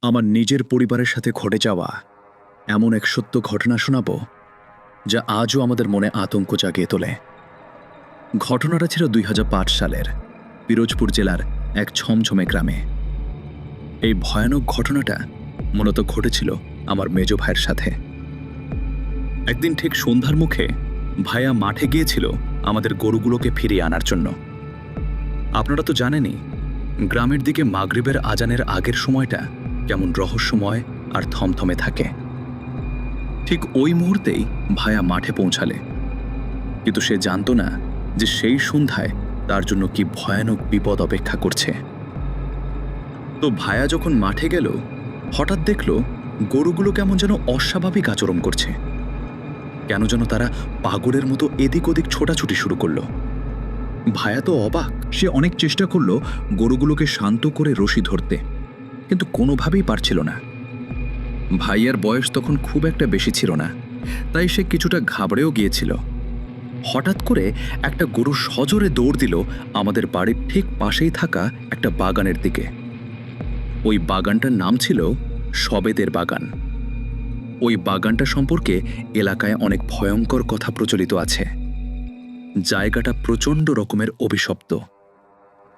আমার নিজের পরিবারের সাথে ঘটে যাওয়া এমন এক সত্য ঘটনা শোনাব যা আজও আমাদের মনে আতঙ্ক জাগিয়ে তোলে। ঘটনাটা ছিল ২০০৫ সালের পিরোজপুর জেলার এক ছমছমে গ্রামে। এই ভয়ানক ঘটনাটা মূলত ঘটেছিল আমার মেজ ভাইয়ের সাথে। একদিন ঠিক সন্ধ্যার মুখে ভাইয়া মাঠে গিয়েছিল আমাদের গরুগুলোকে ফিরিয়ে আনার জন্য। আপনারা তো জানেনই, গ্রামের দিকে মাগরিবের আজানের আগের সময়টা কেমন রহস্যময় আর থমথমে থাকে। ঠিক ওই মুহূর্তেই ভায়া মাঠে পৌঁছালে, কিন্তু সে জানতো না যে সেই সন্ধ্যায় তার জন্য কি ভয়ানক বিপদ অপেক্ষা করছে। তো ভায়া যখন মাঠে গেল, হঠাৎ দেখল গরুগুলো কেমন যেন অস্বাভাবিক আচরণ করছে। কেন যেন তারা পাগলের মতো এদিক ওদিক ছোটাছুটি শুরু করলো। ভায়া তো অবাক। সে অনেক চেষ্টা করলো গরুগুলোকে শান্ত করে রশি ধরতে, কিন্তু কোনোভাবেই পারছিল না। ভাইয়ার বয়স তখন খুব একটা বেশি ছিল না, তাই সে কিছুটা ঘাবড়েও গিয়েছিল। হঠাৎ করে একটা গরু সজোরে দৌড় দিল আমাদের বাড়ির ঠিক পাশেই থাকা একটা বাগানের দিকে। ওই বাগানটার নাম ছিল সবেদের বাগান। ওই বাগানটা সম্পর্কে এলাকায় অনেক ভয়ঙ্কর কথা প্রচলিত আছে। জায়গাটা প্রচণ্ড রকমের অভিশপ্ত।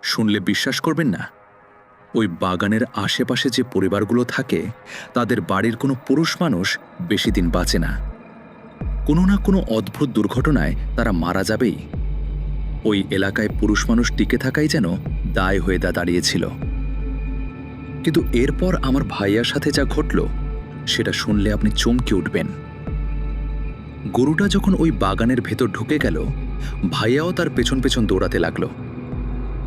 শুনলে বিশ্বাস করবেন না, ওই বাগানের আশেপাশে যে পরিবারগুলো থাকে তাদের বাড়ির কোনো পুরুষ মানুষ বেশি দিন বাঁচে না। কোনো না কোনো অদ্ভুত দুর্ঘটনায় তারা মারা যাবেই। ওই এলাকায় পুরুষ মানুষ টিকে থাকাই যেন দায় হয়ে দাঁড়িয়েছিল। কিন্তু এরপর আমার ভাইয়ার সাথে যা ঘটল সেটা শুনলে আপনি চমকে উঠবেন। গরুটা যখন ওই বাগানের ভেতর ঢুকে গেল, ভাইয়াও তার পেছন পেছন দৌড়াতে লাগলো।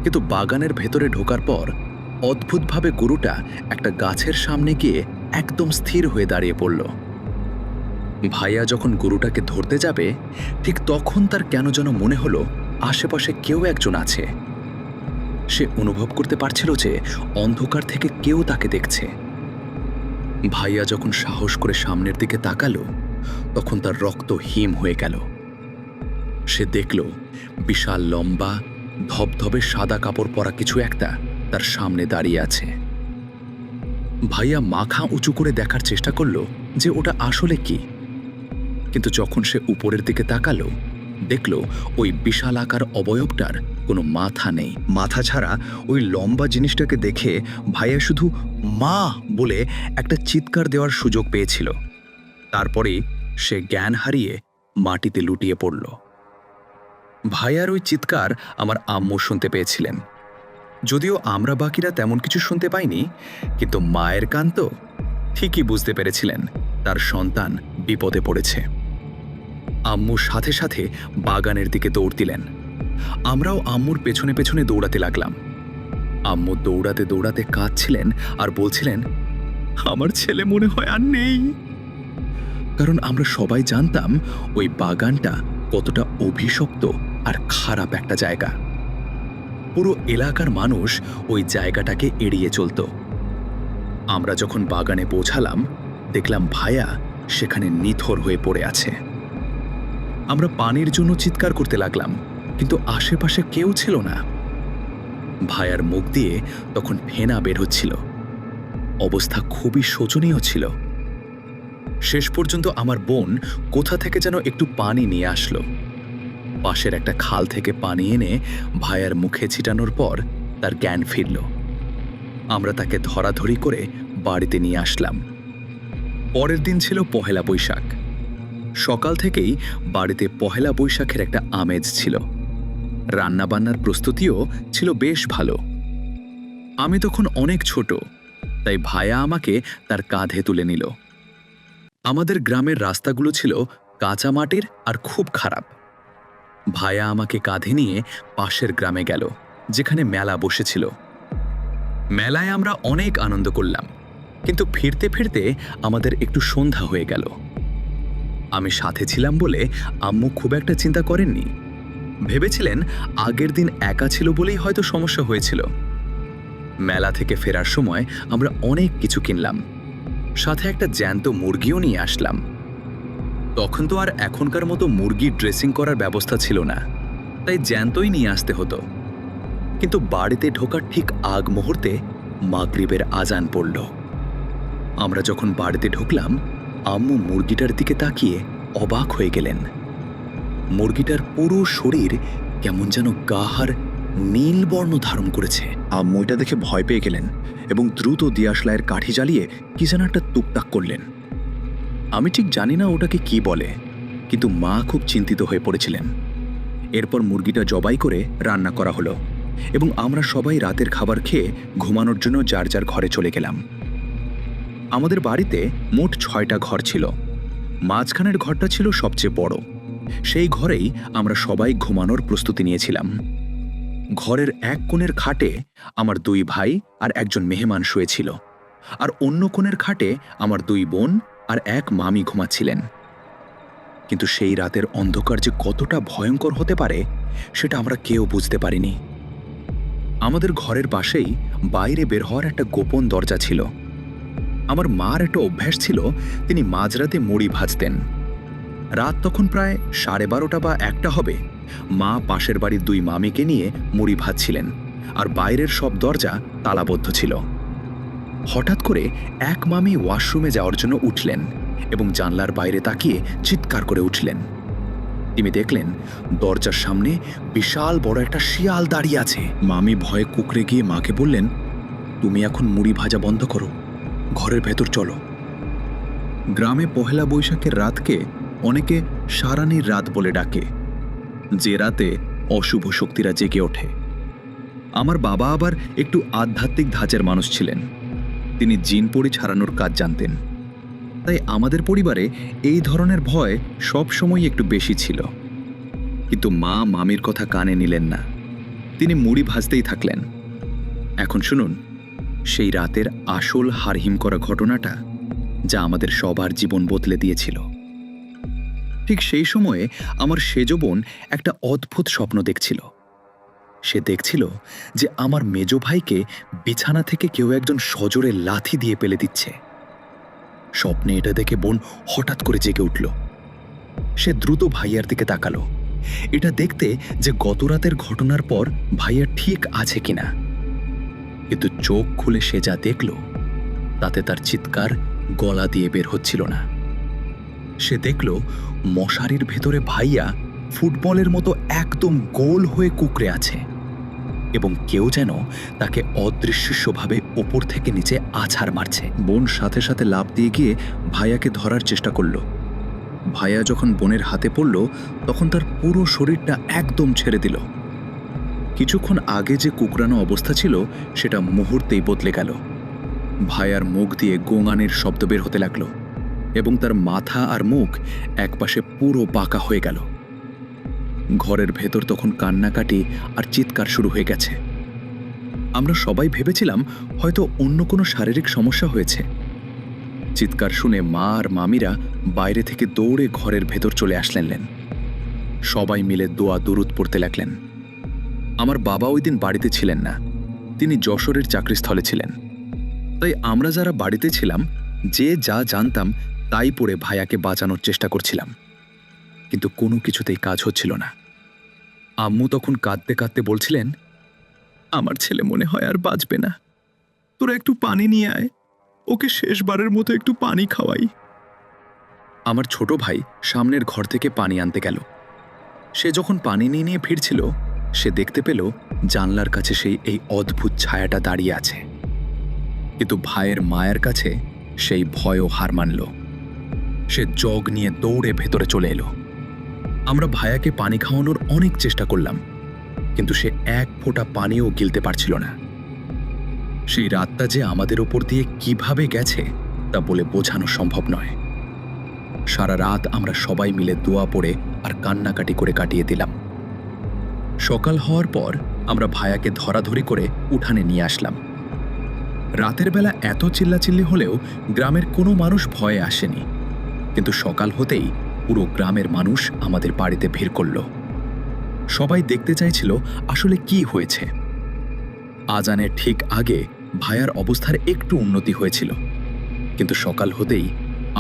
কিন্তু বাগানের ভেতরে ঢোকার পর অদ্ভুতভাবে গরুটা একটা গাছের সামনে গিয়ে একদম স্থির হয়ে দাঁড়িয়ে পড়ল। ভাইয়া যখন গরুটাকে ধরতে যাবে, ঠিক তখন তার কেন যেন মনে হলো আশেপাশে কেউ একজন আছে। সে অনুভব করতে পারছিল যে অন্ধকার থেকে কেউ তাকে দেখছে। ভাইয়া যখন সাহস করে সামনের দিকে তাকালো, তখন তার রক্ত হিম হয়ে গেল। সে দেখল বিশাল লম্বা ধবধবে সাদা কাপড় পরা কিছু একটা তার সামনে দাঁড়িয়ে আছে। ভাইয়া মাথা উঁচু করে দেখার চেষ্টা করল যে ওটা আসলে কি, কিন্তু যখন সে উপরের দিকে তাকালো, দেখল ওই বিশাল আকার অবয়বটার কোনো মাথা নেই। মাথা ছাড়া ওই লম্বা জিনিসটাকে দেখে ভাইয়া শুধু মা বলে একটা চিৎকার দেওয়ার সুযোগ পেয়েছিল। তারপরেই সে জ্ঞান হারিয়ে মাটিতে লুটিয়ে পড়ল। ভাইয়ার ওই চিৎকার আমার আম্মু শুনতে পেয়েছিলেন। যদিও আমরা বাকিরা তেমন কিছু শুনতে পাইনি, কিন্তু মায়ের কান তো ঠিকই বুঝতে পেরেছিলেন তার সন্তান বিপদে পড়েছে। আম্মু সাথে সাথে বাগানের দিকে দৌড় দিলেন। আমরাও আম্মুর পেছনে পেছনে দৌড়াতে লাগলাম। আম্মু দৌড়াতে দৌড়াতে কাঁদছিলেন আর বলছিলেন, আমার ছেলে মনে হয় আর নেই। কারণ আমরা সবাই জানতাম ওই বাগানটা কতটা অভিশপ্ত আর খারাপ একটা জায়গা। পুরো এলাকার মানুষ ওই জায়গাটাকে এড়িয়ে চলত। আমরা যখন বাগানে পৌঁছালাম, দেখলাম ভাইয়া সেখানে নিথর হয়ে পড়ে আছে। আমরা পানির জন্য চিৎকার করতে লাগলাম, কিন্তু আশেপাশে কেউ ছিল না। ভাইয়ার মুখ দিয়ে তখন ফেনা বের হচ্ছিল। অবস্থা খুবই শোচনীয় ছিল। শেষ পর্যন্ত আমার বোন কোথা থেকে যেন একটু পানি নিয়ে আসলো। পাশের একটা খাল থেকে পানি এনে ভাইয়ার মুখে ছিটানোর পর তার জ্ঞান ফিরল। আমরা তাকে ধরাধরি করে বাড়িতে নিয়ে আসলাম। পরের দিন ছিল পহেলা বৈশাখ। সকাল থেকেই বাড়িতে পহেলা বৈশাখের একটা আমেজ ছিল। রান্নাবান্নার প্রস্তুতিও ছিল বেশ ভালো। আমি তখন অনেক ছোট, তাই ভাইয়া আমাকে তার কাঁধে তুলে নিল। আমাদের গ্রামের রাস্তাগুলো ছিল কাঁচা মাটির আর খুব খারাপ। ভাইয়া আমাকে কাঁধে নিয়ে পাশের গ্রামে গেল, যেখানে মেলা বসেছিল। মেলায় আমরা অনেক আনন্দ করলাম, কিন্তু ফিরতে ফিরতে আমাদের একটু সন্ধ্যা হয়ে গেল। আমি সাথে ছিলাম বলে আম্মু খুব একটা চিন্তা করেননি। ভেবেছিলেন আগের দিন একা ছিল বলেই হয়তো সমস্যা হয়েছিল। মেলা থেকে ফেরার সময় আমরা অনেক কিছু কিনলাম, সাথে একটা জ্যান্ত মুরগিও নিয়ে আসলাম। তখন তো আর এখনকার মতো মুরগি ড্রেসিং করার ব্যবস্থা ছিল না, তাই জ্যান্তই নিয়ে আসতে হতো। কিন্তু বাড়িতে ঢোকার ঠিক আগ মুহূর্তে মাগরিবের আজান পড়ল। আমরা যখন বাড়িতে ঢুকলাম, আম্মু মুরগিটার দিকে তাকিয়ে অবাক হয়ে গেলেন। মুরগিটার পুরো শরীর কেমন যেন গাঢ় নীল বর্ণ ধারণ করেছে। আম্মু এটা দেখে ভয় পেয়ে গেলেন এবং দ্রুত দিয়াশলাইয়ের কাঠি জ্বালিয়ে কি যেন একটা টুকটাক করলেন। আমি ঠিক জানি না ওটাকে কি বলে, কিন্তু মা খুব চিন্তিত হয়ে পড়েছিলেন। এরপর মুরগিটা জবাই করে রান্না করা হলো এবং আমরা সবাই রাতের খাবার খেয়ে ঘুমানোর জন্য যার যার ঘরে চলে গেলাম। আমাদের বাড়িতে মোট 6টা ঘর ছিল। মাঝখানের ঘরটা ছিল সবচেয়ে বড়। সেই ঘরেই আমরা সবাই ঘুমানোর প্রস্তুতি নিয়েছিলাম। ঘরের এক কোণের খাটে আমার 2 ভাই আর একজন মেহমান শুয়েছিল, আর অন্য কোণের খাটে আমার 2 বোন আর এক মামি ঘুমাচ্ছিলেন। কিন্তু সেই রাতের অন্ধকার যে কতটা ভয়ঙ্কর হতে পারে সেটা আমরা কেউ বুঝতে পারিনি। আমাদের ঘরের পাশেই বাইরে বের হওয়ার একটা গোপন দরজা ছিল। আমার মার একটা অভ্যাস ছিল, তিনি মাঝরাতে মুড়ি ভাজতেন। রাত তখন প্রায় 12:30 বা 1টা হবে। মা পাশের বাড়ির 2 মামিকে নিয়ে মুড়ি ভাজছিলেন, আর বাইরের সব দরজা তালাবদ্ধ ছিল। হঠাৎ করে এক মামি ওয়াশরুমে যাওয়ার জন্য উঠলেন এবং জানলার বাইরে তাকিয়ে চিৎকার করে উঠলেন। তিনি দেখলেন দরজার সামনে বিশাল বড় একটা শিয়াল দাঁড়িয়ে আছে। মামি ভয়ে কুঁকড়ে গিয়ে মাকে বললেন, তুমি এখন মুড়ি ভাজা বন্ধ করো, ঘরের ভেতর চলো। গ্রামে পহেলা বৈশাখের রাতকে অনেকে সারানির রাত বলে ডাকে, যে রাতে অশুভ শক্তিরা জেগে ওঠে। আমার বাবা আবার একটু আধ্যাত্মিক ধাঁচের মানুষ ছিলেন। তিনি জিনপরি ছাড়ানোর কাজ জানতেন। তাই আমাদের পরিবারে এই ধরনের ভয় সবসময় একটু বেশি ছিল। কিন্তু মা মামির কথা কানে নিলেন না। তিনি মুড়ি ভাজতেই থাকলেন। এখন শুনুন সেই রাতের আসল হারহিম করা ঘটনাটা, যা আমাদের সবার জীবন বদলে দিয়েছিল। ঠিক সেই সময়ে আমার সেজ বোন একটা অদ্ভুত স্বপ্ন দেখছিল। সে দেখছিল যে আমার মেজ ভাইকে বিছানা থেকে কেউ একজন সজোরে লাথি দিয়ে ফেলে দিচ্ছে। স্বপ্নে এটা দেখে বোন হঠাৎ করে জেগে উঠল। সে দ্রুত ভাইয়ার দিকে তাকালো, এটা দেখতে যে গত রাতের ঘটনার পর ভাইয়া ঠিক আছে কিনা। কিন্তু চোখ খুলে সে যা দেখল তাতে তার চিৎকার গলা দিয়ে বের হচ্ছিল না। সে দেখল মশারির ভেতরে ভাইয়া ফুটবলের মতো একদম গোল হয়ে কুঁকড়ে আছে এবং কেউ যেন তাকে অদৃশ্যভাবে ওপর থেকে নিচে আছাড় মারছে। বোন সাথে সাথে লাফ দিয়ে গিয়ে ভাইয়াকে ধরার চেষ্টা করল। ভাইয়া যখন বোনের হাতে পড়ল তখন তার পুরো শরীরটা একদম ছেড়ে দিল। কিছুক্ষণ আগে যে কুকড়ানো অবস্থা ছিল সেটা মুহূর্তেই বদলে গেল। ভাইয়ার মুখ দিয়ে গোঙানির শব্দ বের হতে লাগলো এবং তার মাথা আর মুখ একপাশে পুরো বাঁকা হয়ে গেল। ঘরের ভেতর তখন কান্নাকাটি আর চিৎকার শুরু হয়ে গেছে। আমরা সবাই ভেবেছিলাম হয়তো অন্য কোনো শারীরিক সমস্যা হয়েছে। চিৎকার শুনে মা আর মামিরা বাইরে থেকে দৌড়ে ঘরের ভেতর চলে আসলেন। সবাই মিলে দোয়া দুরুদ পড়তে লাগলেন। আমার বাবা ওই দিন বাড়িতে ছিলেন না, তিনি যশোরের চাকরিস্থলে ছিলেন। তাই আমরা যারা বাড়িতে ছিলাম যে যা জানতাম তাই পড়ে ভাইয়াকে বাঁচানোর চেষ্টা করছিলাম, কিন্তু কোনো কিছুতেই কাজ হচ্ছিল না। আম্মু তখন কাঁদতে কাঁদতে বলছিলেন, আমার ছেলে মনে হয় আর বাঁচবে না, তোরা একটু পানি নিয়ে আয়, ওকে শেষবারের মতো একটু পানি খাওয়াই। আমার ছোট ভাই সামনের ঘর থেকে পানি আনতে গেল। সে যখন পানি নিয়ে ফিরছিল সে দেখতে পেল জানলার কাছে এই অদ্ভুত ছায়াটা দাঁড়িয়ে আছে। কিন্তু ভাইয়ের মায়ের কাছে সেই ভয়ও হার মানল। সে জগ নিয়ে দৌড়ে ভেতরে চলে এলো। আমরা ভাইয়াকে পানি খাওয়ানোর অনেক চেষ্টা করলাম, কিন্তু সে এক ফোঁটা পানিও গিলতে পারছিল না। সেই রাতটা যে আমাদের ওপর দিয়ে কিভাবে গেছে তা বলে বোঝানো সম্ভব নয়। সারা রাত আমরা সবাই মিলে দোয়া পড়ে আর কান্নাকাটি করে কাটিয়ে দিলাম। সকাল হওয়ার পর আমরা ভাইয়াকে ধরাধরি করে উঠানে নিয়ে আসলাম। রাতের বেলা এত চিল্লাচিল্লি হলেও গ্রামের কোনো মানুষ ভয়ে আসেনি, কিন্তু সকাল হতেই পুরো গ্রামের মানুষ আমাদের বাড়িতে ভিড় করল। সবাই দেখতে চাইছিল আসলে কি হয়েছে। আজানের ঠিক আগে ভাইয়ার অবস্থার একটু উন্নতি হয়েছিল, কিন্তু সকাল হতেই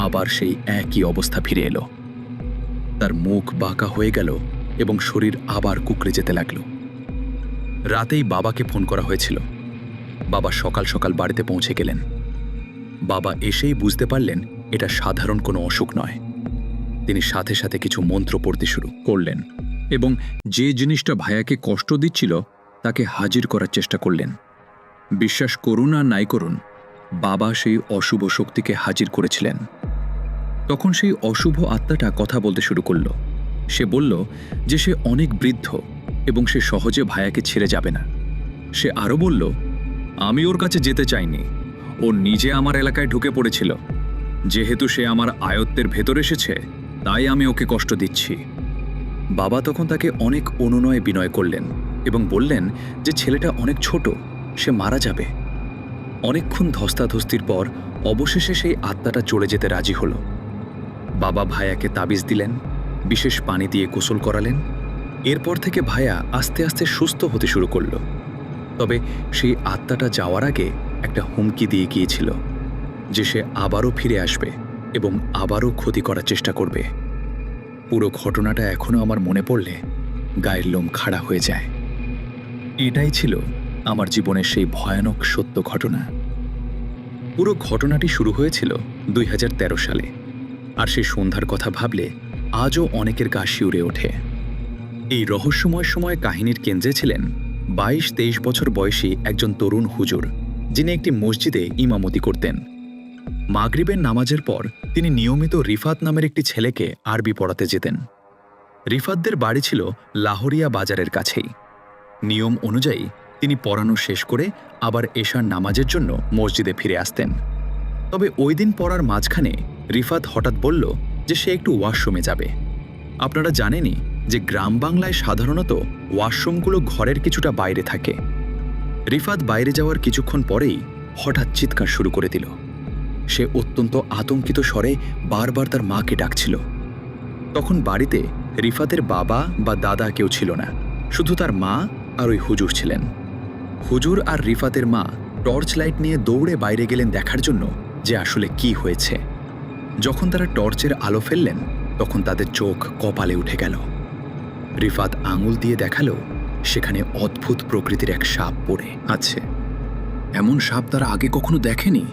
আবার সেই একই অবস্থা ফিরে এলো। তার মুখ বাঁকা হয়ে গেল এবং শরীর আবার কুঁকড়ে যেতে লাগলো। রাতেই বাবাকে ফোন করা হয়েছিল। বাবা সকাল সকাল বাড়িতে পৌঁছে গেলেন। বাবা এসেই বুঝতে পারলেন এটা সাধারণ কোনো অসুখ নয়। তিনি সাথে সাথে কিছু মন্ত্র পড়তে শুরু করলেন এবং যে জিনিসটা ভাইয়াকে কষ্ট দিচ্ছিল তাকে হাজির করার চেষ্টা করলেন। বিশ্বাস করুন আর নাই করুন, বাবা সেই অশুভ শক্তিকে হাজির করেছিলেন। তখন সেই অশুভ আত্মাটা কথা বলতে শুরু করল। সে বলল যে সে অনেক বৃদ্ধ এবং সে সহজে ভাইয়াকে ছেড়ে যাবে না। সে আরও বলল, আমি ওর কাছে যেতে চাইনি, ও নিজে আমার এলাকায় ঢুকে পড়েছিল। যেহেতু সে আমার আয়ত্তের ভেতর এসেছে, তাই আমি ওকে কষ্ট দিচ্ছি। বাবা তখন তাকে অনেক অনুনয় বিনয় করলেন এবং বললেন যে ছেলেটা অনেক ছোট, সে মারা যাবে। অনেকক্ষণ ধস্তাধস্তির পর অবশেষে সেই আত্মাটা চলে যেতে রাজি হল। বাবা ভাইয়াকে তাবিজ দিলেন, বিশেষ পানি দিয়ে গোসল করালেন। এরপর থেকে ভাইয়া আস্তে আস্তে সুস্থ হতে শুরু করল। তবে সেই আত্মাটা যাওয়ার আগে একটা হুমকি দিয়ে গিয়েছিল যে সে আবারও ফিরে আসবে এবং আবারও ক্ষতি করার চেষ্টা করবে। পুরো ঘটনাটা এখনো আমার মনে পড়লে গায়ের লোম খাড়া হয়ে যায়। এটাই ছিল আমার জীবনের সেই ভয়ানক সত্য ঘটনা। পুরো ঘটনাটি শুরু হয়েছিল 2013 সালে, আর সেই সন্ধ্যার কথা ভাবলে আজও অনেকের গা শিউরে ওঠে। এই রহস্যময় সময় কাহিনীর কেন্দ্রে ছিলেন 22-23 বছর বয়সী একজন তরুণ হুজুর, যিনি একটি মসজিদে ইমামতি করতেন। মাগরিবের নামাজের পর তিনি নিয়মিত রিফাত নামের একটি ছেলেকে আরবি পড়াতে যেতেন। রিফাতদের বাড়ি ছিল লাহোরিয়া বাজারের কাছেই। নিয়ম অনুযায়ী তিনি পড়ানো শেষ করে আবার এশার নামাজের জন্য মসজিদে ফিরে আসতেন। তবে ওই দিন পড়ার মাঝখানে রিফাত হঠাৎ বলল যে সে একটু ওয়াশরুমে যাবে। আপনারা জানেনই যে গ্রাম বাংলায় সাধারণত ওয়াশরুমগুলো ঘরের কিছুটা বাইরে থাকে। রিফাত বাইরে যাওয়ার কিছুক্ষণ পরেই হঠাৎ চিৎকার শুরু করে দিল। সে অত্যন্ত আতঙ্কিত স্বরে বারবার তার মাকে ডাকছিল। তখন বাড়িতে রিফাতের বাবা বা দাদা কেউ ছিল না, শুধু তার মা আর ওই হুজুর ছিলেন। হুজুর আর রিফাতের মা টর্চ লাইট নিয়ে দৌড়ে বাইরে গেলেন দেখার জন্য যে আসলে কি হয়েছে। যখন তারা টর্চের আলো ফেললেন, তখন তাদের চোখ কপালে উঠে গেল। রিফাত আঙুল দিয়ে দেখালো সেখানে অদ্ভুত প্রকৃতির এক সাপ পড়ে আছে। এমন সাপ তারা আগে কখনো দেখেনি।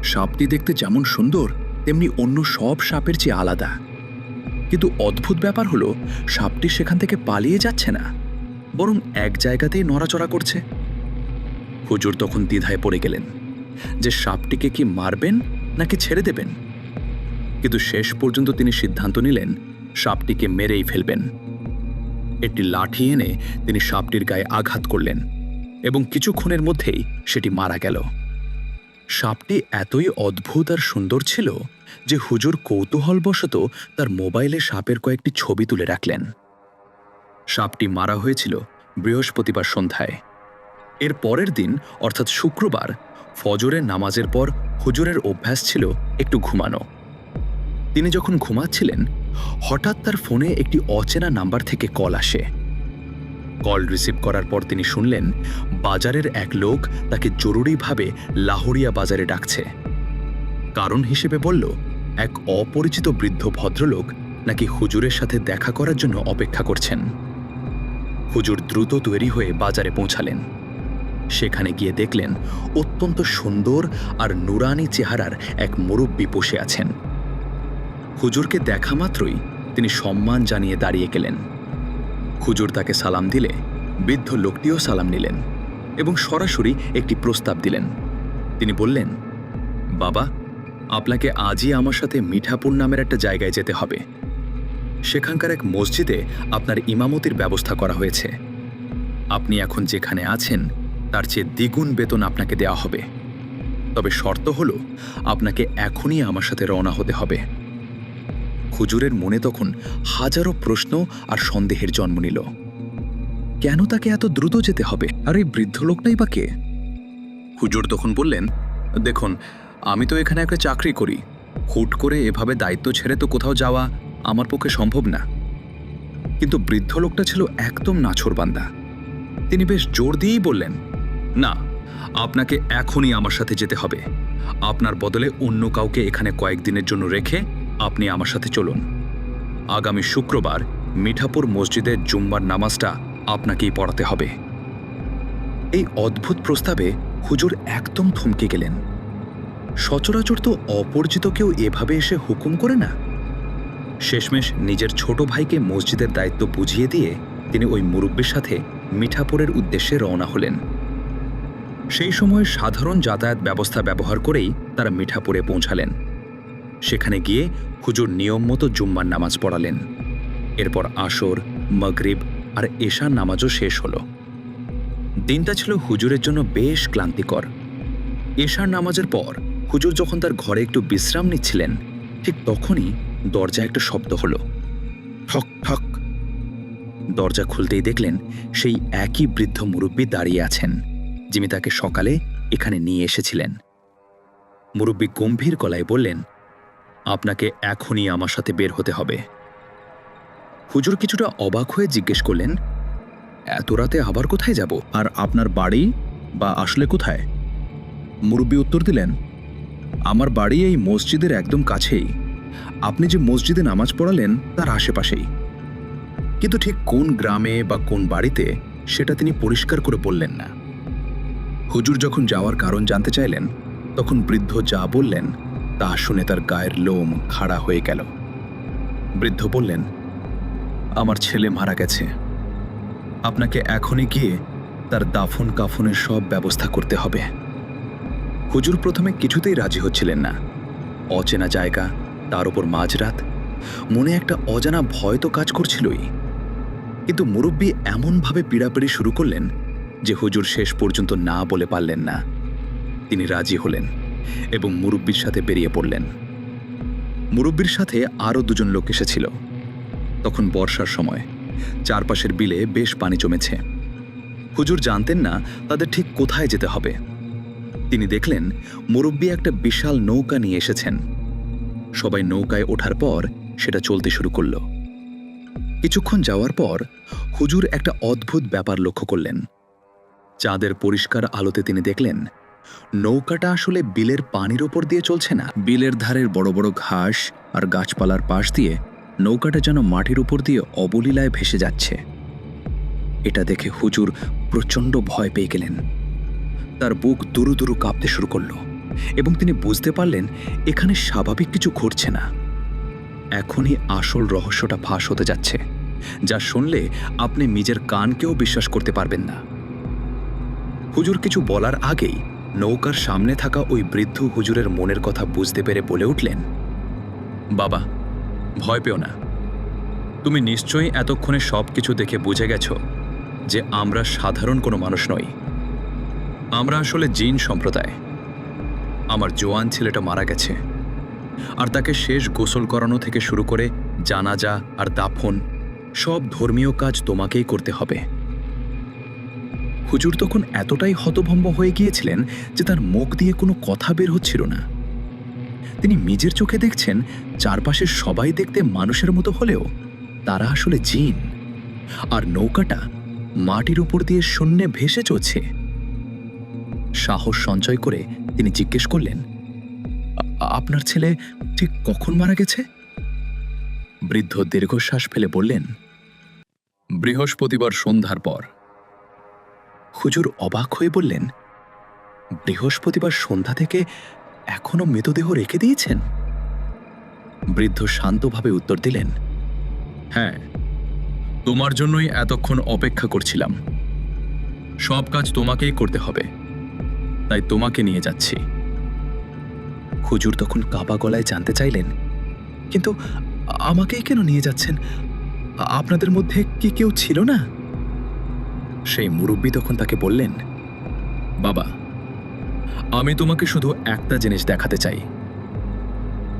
সাপটি দেখতে যেমন সুন্দর, তেমনি অন্য সব সাপের চেয়ে আলাদা। কিন্তু অদ্ভুত ব্যাপার হলো, সাপটি সেখান থেকে পালিয়ে যাচ্ছে না, বরং এক জায়গাতেই নড়াচড়া করছে। হুজুর তখন দ্বিধায় পড়ে গেলেন যে সাপটিকে কি মারবেন নাকি ছেড়ে দেবেন। কিন্তু শেষ পর্যন্ত তিনি সিদ্ধান্ত নিলেন সাপটিকে মেরেই ফেলবেন। একটি লাঠি এনে তিনি সাপটির গায়ে আঘাত করলেন এবং কিছুক্ষণের মধ্যেই সেটি মারা গেল। সাপটি এতই অদ্ভুত আর সুন্দর ছিল যে হুজুর কৌতূহলবশত তার মোবাইলে সাপের কয়েকটি ছবি তুলে রাখলেন। সাপটি মারা হয়েছিল বৃহস্পতিবার সন্ধ্যায়। এর পরের দিন অর্থাৎ শুক্রবার ফজরের নামাজের পর হুজুরের অভ্যাস ছিল একটু ঘুমানো। তিনি যখন ঘুমাচ্ছিলেন, হঠাৎ তার ফোনে একটি অচেনা নাম্বার থেকে কল আসে। কল রিসিভ করার পর তিনি শুনলেন বাজারের এক লোক তাকে জরুরিভাবে লাহোরিয়া বাজারে ডাকছে। কারণ হিসেবে বলল, এক অপরিচিত বৃদ্ধ ভদ্রলোক নাকি হুজুরের সাথে দেখা করার জন্য অপেক্ষা করছেন। হুজুর দ্রুত তৈরি হয়ে বাজারে পৌঁছালেন। সেখানে গিয়ে দেখলেন অত্যন্ত সুন্দর আর নুরানি চেহারার এক মুরব্বি বসে আছেন। হুজুরকে দেখা মাত্রই তিনি সম্মান জানিয়ে দাঁড়িয়ে গেলেন। হুজুর তাকে সালাম দিলে বৃদ্ধ লোকটিও সালাম নিলেন এবং সরাসরি একটি প্রস্তাব দিলেন। তিনি বললেন, বাবা, আপনাকে আজই আমার সাথে মিঠাপুর নামের একটা জায়গায় যেতে হবে। সেখানকার এক মসজিদে আপনার ইমামতির ব্যবস্থা করা হয়েছে। আপনি এখন যেখানে আছেন তার চেয়ে দ্বিগুণ বেতন আপনাকে দেওয়া হবে। তবে শর্ত হলো আপনাকে এখনই আমার সাথে রওনা হতে হবে। হুজুরের মনে তখন হাজারো প্রশ্ন আর সন্দেহের জন্ম নিল। কেন তাকে এত দ্রুত যেতে হবে? আর এই বৃদ্ধ লোকটাই বা কে? হুজুর তখন বললেন, দেখুন, আমি তো এখানে একটা চাকরি করি। হুট করে এভাবে দায়িত্ব ছেড়ে তো কোথাও যাওয়া আমার পক্ষে সম্ভব না। কিন্তু বৃদ্ধ লোকটা ছিল একদম নাছোড়বান্দা। তিনি বেশ জোর দিয়েই বললেন, না, আপনাকে এখনই আমার সাথে যেতে হবে। আপনার বদলে অন্য কাউকে এখানে কয়েকদিনের জন্য রেখে আপনি আমার সাথে চলুন। আগামী শুক্রবার মিঠাপুর মসজিদে জুম্মার নামাজটা আপনাকেই পড়াতে হবে। এই অদ্ভুত প্রস্তাবে হুজুর একদম থমকে গেলেন। সচরাচর তো অপরিচিত কেউ এভাবে এসে হুকুম করে না। শেষমেশ নিজের ছোট ভাইকে মসজিদের দায়িত্ব বুঝিয়ে দিয়ে তিনি ওই মুরব্বির সাথে মিঠাপুরের উদ্দেশ্যে রওনা হলেন। সেই সময় সাধারণ যাতায়াত ব্যবস্থা ব্যবহার করেই তারা মিঠাপুরে পৌঁছালেন। সেখানে গিয়ে হুজুর নিয়ম মতো জুম্মার নামাজ পড়ালেন। এরপর আসর, মাগরিব আর এশার নামাজও শেষ হলো। দিনটা ছিল হুজুরের জন্য বেশ ক্লান্তিকর। এশার নামাজের পর হুজুর যখন তার ঘরে একটু বিশ্রাম নিচ্ছিলেন, ঠিক তখনই দরজায় একটা শব্দ হলো, ঠক ঠক। দরজা খুলতেই দেখলেন সেই একই বৃদ্ধ মুরব্বি দাঁড়িয়ে আছেন, যিনি তাকে সকালে এখানে নিয়ে এসেছিলেন। মুরব্বি গম্ভীর গলায় বললেন, আপনাকে এখনই আমার সাথে বের হতে হবে। হুজুর কিছুটা অবাক হয়ে জিজ্ঞেস করলেন, এত রাতে আবার কোথায় যাব? আর আপনার বাড়ি বা আসলে কোথায়? মুরব্বি উত্তর দিলেন, আমার বাড়ি এই মসজিদের একদম কাছেই। আপনি যে মসজিদে নামাজ পড়ালেন তার আশেপাশেই। কিন্তু ঠিক কোন গ্রামে বা কোন বাড়িতে সেটা তিনি পরিষ্কার করে বললেন না। হুজুর যখন যাওয়ার কারণ জানতে চাইলেন, তখন বৃদ্ধ যা বললেন তা শুনে তার গায়ের লোম খাড়া হয়ে গেল। বৃদ্ধ বললেন, আমার ছেলে মারা গেছে। আপনাকে এখনই গিয়ে তার দাফন কাফনের সব ব্যবস্থা করতে হবে। হুজুর প্রথমে কিছুতেই রাজি হচ্ছিলেন না। অচেনা জায়গা, তার উপর মাঝরাত, মনে একটা অজানা ভয় তো কাজ করছিলই। কিন্তু মুরব্বি এমনভাবে পীড়াপিড়ি শুরু করলেন যে হুজুর শেষ পর্যন্ত না বলে পারলেন না। তিনি রাজি হলেন এবং মুরব্বির সাথে বেরিয়ে পড়লেন। মুরব্বির সাথে আরও দুজন লোক এসেছিল। তখন বর্ষার সময়, চারপাশের বিলে বেশ পানি জমেছে। হুজুর জানতেন না তাদের ঠিক কোথায় যেতে হবে। তিনি দেখলেন মুরব্বি একটা বিশাল নৌকা নিয়ে এসেছেন। সবাই নৌকায় ওঠার পর সেটা চলতে শুরু করল। কিছুক্ষণ যাওয়ার পর হুজুর একটা অদ্ভুত ব্যাপার লক্ষ্য করলেন। চাঁদের পরিষ্কার আলোতে তিনি দেখলেন নৌকাটা আসলে বিলের পানির ওপর দিয়ে চলছে না। বিলের ধারের বড় বড় ঘাস আর গাছপালার পাশ দিয়ে নৌকাটা যেন মাটির উপর দিয়ে অবলীলায় ভেসে যাচ্ছে। এটা দেখে হুজুর প্রচণ্ড ভয় পেয়ে গেলেন। তার বুক দুরু দুরু কাঁপতে শুরু করল এবং তিনি বুঝতে পারলেন এখানে স্বাভাবিক কিছু ঘটছে না। এখনই আসল রহস্যটা ফাঁস হতে যাচ্ছে, যা শুনলে আপনি নিজের কানকেও বিশ্বাস করতে পারবেন না। হুজুর কিছু বলার আগেই নৌকার সামনে থাকা ওই বৃদ্ধ হুজুরের মনের কথা বুঝতে পেরে বলে উঠলেন, বাবা, ভয় পেও না। তুমি নিশ্চয়ই এতক্ষণে সব কিছু দেখে বুঝে গেছ যে আমরা সাধারণ কোনো মানুষ নই। আমরা আসলে জিন সম্প্রদায়। আমার জোয়ান ছেলেটা মারা গেছে, আর তাকে শেষ গোসল করানো থেকে শুরু করে জানাজা আর দাফন সব ধর্মীয় কাজ তোমাকেই করতে হবে। হুজুর তখন এতটাই হতভম্ব হয়ে গিয়েছিলেন যে তার মুখ দিয়ে কোনো কথা বের হচ্ছিল না। তিনি নিজের চোখে দেখছেন চারপাশের সবাই দেখতে মানুষের মতো হলেও তারা আসলে জিন, আর নৌকাটা মাটির উপর দিয়ে শূন্যে ভেসে চলছে। সাহস সঞ্চয় করে তিনি জিজ্ঞেস করলেন, আপনার ছেলে ঠিক কখন মারা গেছে? বৃদ্ধ দীর্ঘশ্বাস ফেলে বললেন, বৃহস্পতিবার সন্ধ্যার পর। হুজুর অবাক হয়ে বললেন, বৃহস্পতিবার সন্ধ্যা থেকে এখনো মৃতদেহ রেখে দিয়েছেন? বৃদ্ধ শান্তভাবে উত্তর দিলেন, হ্যাঁ, তোমার জন্যই এতক্ষণ অপেক্ষা করছিলাম। সব কাজ তোমাকেই করতে হবে, তাই তোমাকে নিয়ে যাচ্ছি। হুজুর তখন কাঁপা গলায় জানতে চাইলেন, কিন্তু আমাকেই কেন নিয়ে যাচ্ছেন? আপনাদের মধ্যে কি কেউ ছিল না? সেই মুরব্বি তখন তাকে বললেন, বাবা, আমি তোমাকে শুধু একটা জিনিস দেখাতে চাই।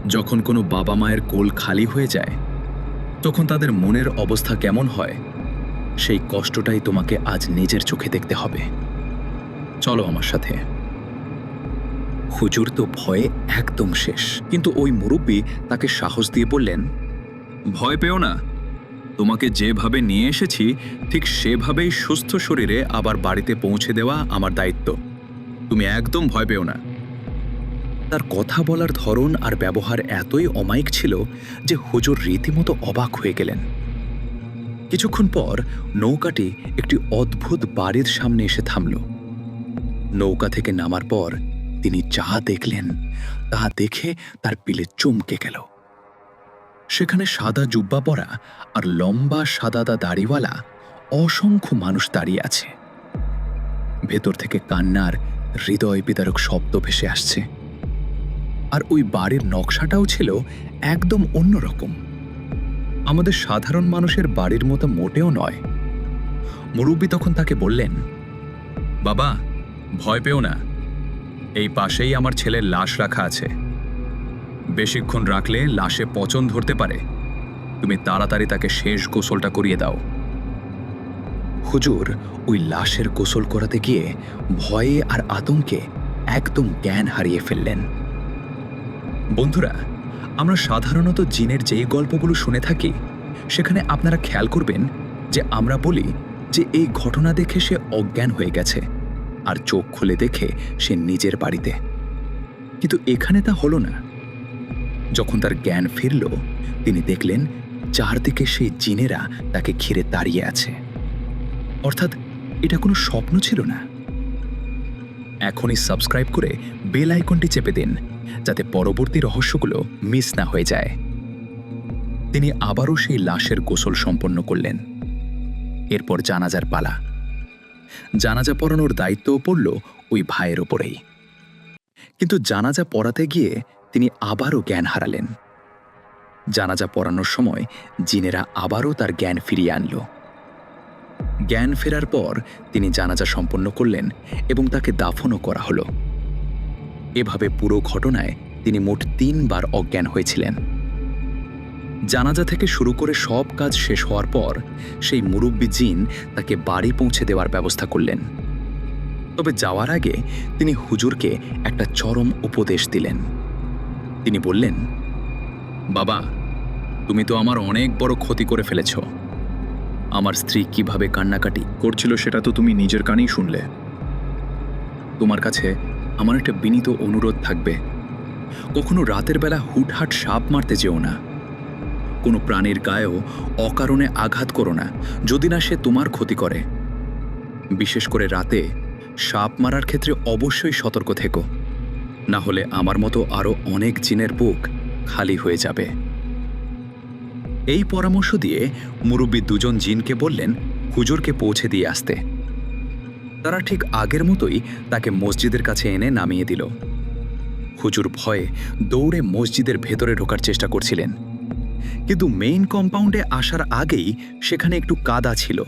যখন কোনো বাবা মায়ের কোল খালি হয়ে যায়, তখন তাদের মনের অবস্থা কেমন হয়, সেই কষ্টটাই তোমাকে আজ নিজের চোখে দেখতে হবে। চলো আমার সাথে। হুজুর তো ভয়ে একদম শেষ, কিন্তু ওই মুরব্বি তাকে সাহস দিয়ে বললেন, ভয় পেও না। তোমাকে যেভাবে নিয়ে এসেছি ঠিক সেভাবেই সুস্থ শরীরে আবার বাড়িতে পৌঁছে দেওয়া আমার দায়িত্ব। তুমি একদম ভয় পেও না। তার কথা বলার ধরন আর ব্যবহার এতই অমায়িক ছিল যে হুজুর রীতিমতো অবাক হয়ে গেলেন। কিছুক্ষণ পর নৌকাটি একটি অদ্ভুত বাড়ির সামনে এসে থামল। নৌকা থেকে নামার পর তিনি যা দেখলেন তা দেখে তার পিলে চমকে গেল। সেখানে সাদা জুব্বা পরা আর লম্বা সাদাদা দাড়িওয়ালা অসংখ্য মানুষ দাঁড়িয়ে আছে। ভেতর থেকে কান্নার হৃদয় বিদারক শব্দ ভেসে আসছে। আর ওই বাড়ির নকশাটাও ছিল একদম অন্যরকম, আমাদের সাধারণ মানুষের বাড়ির মতো মোটেও নয়। মুরব্বী তখন তাকে বললেন, বাবা, ভয় পেও না, এই পাশেই আমার ছেলের লাশ রাখা আছে। বেশিক্ষণ রাখলে লাশে পচন ধরতে পারে, তুমি তাড়াতাড়ি তাকে শেষ গোসলটা করিয়ে দাও। হুজুর ওই লাশের গোসল করাতে গিয়ে ভয়ে আর আতঙ্কে একদম জ্ঞান হারিয়ে ফেললেন। বন্ধুরা, আমরা সাধারণত জিনের যেই গল্পগুলো শুনে থাকি সেখানে আপনারা খেয়াল করবেন যে আমরা বলি যে এই ঘটনা দেখে সে অজ্ঞান হয়ে গেছে আর চোখ খুলে দেখে সে নিজের বাড়িতে। কিন্তু এখানে তা হলো না। যখন তার জ্ঞান ফিরল, তিনি দেখলেন চারদিকে সেই জিনেরা তাকে ঘিরে দাঁড়িয়ে আছে। অর্থাৎ এটা কোনো স্বপ্ন ছিল না। এখনই সাবস্ক্রাইব করে বেল আইকনটি চেপে দিন, যাতে পরবর্তী রহস্যগুলো মিস না হয়ে যায়। তিনি আবারও সেই লাশের গোসল সম্পন্ন করলেন। এরপর জানাজার পালা। জানাজা পড়ানোর দায়িত্বও পড়ল ওই ভাইয়ের ওপরেই। কিন্তু জানাজা পড়াতে গিয়ে তিনি আবারও জ্ঞান হারালেন। জানাজা পড়ানোর সময় জিনেরা আবারও তার জ্ঞান ফিরিয়ে আনল। জ্ঞান ফেরার পর তিনি জানাজা সম্পন্ন করলেন এবং তাকে দাফনও করা হলো। এভাবে পুরো ঘটনায় তিনি মোট 3 বার অজ্ঞান হয়েছিলেন। জানাজা থেকে শুরু করে সব কাজ শেষ হওয়ার পর সেই মুরব্বি জিন তাকে বাড়ি পৌঁছে দেওয়ার ব্যবস্থা করলেন। তবে যাওয়ার আগে তিনি হুজুরকে একটা চরম উপদেশ দিলেন। তিনি বললেন, বাবা, তুমি তো আমার অনেক বড় ক্ষতি করে ফেলেছ। আমার স্ত্রী কিভাবে কান্নাকাটি করছিল সেটা তো তুমি নিজের কানেই শুনলে। তোমার কাছে আমার একটা বিনীত অনুরোধ থাকবে, কখনো রাতের বেলা হুটহাট সাপ মারতে যেও না। কোনো প্রাণীর গায়েও অকারণে আঘাত করো না, যদি না সে তোমার ক্ষতি করে। বিশেষ করে রাতে সাপ মারার ক্ষেত্রে অবশ্যই সতর্ক থেকো, না হলে আমার মতো আরও অনেক জিনের বুক খালি হয়ে যাবে। এই পরামর্শ দিয়ে মুরব্বী 2 জন জিনকে বললেন হুজুরকে পৌঁছে দিয়ে আসতে। তারা ঠিক আগের মতোই তাকে মসজিদের কাছে এনে নামিয়ে দিল। হুজুর ভয়ে দৌড়ে মসজিদের ভেতরে ঢোকার চেষ্টা করছিলেন, কিন্তু মেইন কম্পাউন্ডে আসার আগেই সেখানে একটু কাদা ছিল।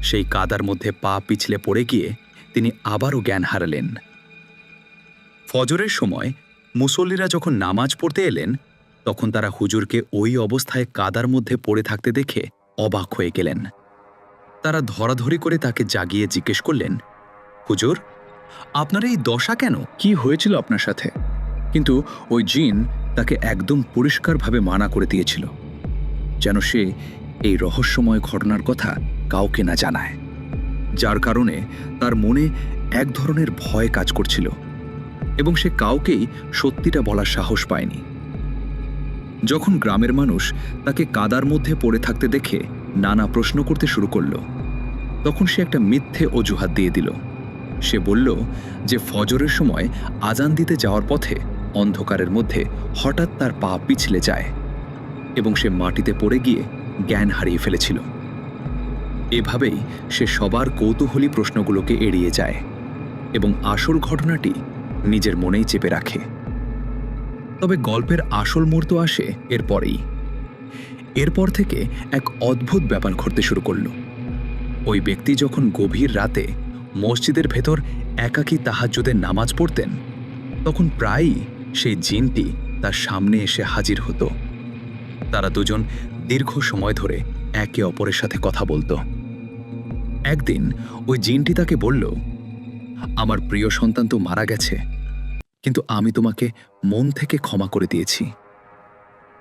সেই কাদার মধ্যে পা পিছলে পড়ে গিয়ে তিনি আবারও জ্ঞান হারালেন। ফজরের সময় মুসল্লিরা যখন নামাজ পড়তে এলেন, তখন তারা হুজুরকে ওই অবস্থায় কাদার মধ্যে পড়ে থাকতে দেখে অবাক হয়ে গেলেন। তারা ধরাধরি করে তাকে জাগিয়ে জিজ্ঞেস করলেন, হুজুর, আপনার এই দশা কেন? কি হয়েছিল আপনার সাথে? কিন্তু ওই জিন তাকে একদম পরিষ্কারভাবে মানা করে দিয়েছিল, যেন সে এই রহস্যময় ঘটনার কথা কাউকে না জানায়। যার কারণে তার মনে এক ধরনের ভয় কাজ করছিল এবং সে কাউকেই সত্যিটা বলার সাহস পায়নি। যখন গ্রামের মানুষ তাকে কাদার মধ্যে পড়ে থাকতে দেখে নানা প্রশ্ন করতে শুরু করল, তখন সে একটা মিথ্যে অজুহাত দিয়ে দিল। সে বলল যে ফজরের সময় আজান দিতে যাওয়ার পথে অন্ধকারের মধ্যে হঠাৎ তার পা পিছলে যায় এবং সে মাটিতে পড়ে গিয়ে জ্ঞান হারিয়ে ফেলেছিল। এভাবেই সে সবার কৌতূহলী প্রশ্নগুলোকে এড়িয়ে যায় এবং আসল ঘটনাটি নিজের মনেই চেপে রাখে। তবে গল্পের আসল মুহূর্ত আসে এরপরেই। এরপর থেকে এক অদ্ভুত ব্যাপার ঘটতে শুরু করল। ওই ব্যক্তি যখন গভীর রাতে মসজিদের ভেতর একাকী তাহাজ্জুদের নামাজ পড়তেন, তখন প্রায়ই সেই জিনটি তার সামনে এসে হাজির হতো। তারা 2 জন দীর্ঘ সময় ধরে একে অপরের সাথে কথা বলতো। একদিন ওই জিনটি তাকে বলল, আমার প্রিয় সন্তান তো মারা গেছে, কিন্তু আমি তোমাকে মন থেকে ক্ষমা করে দিয়েছি।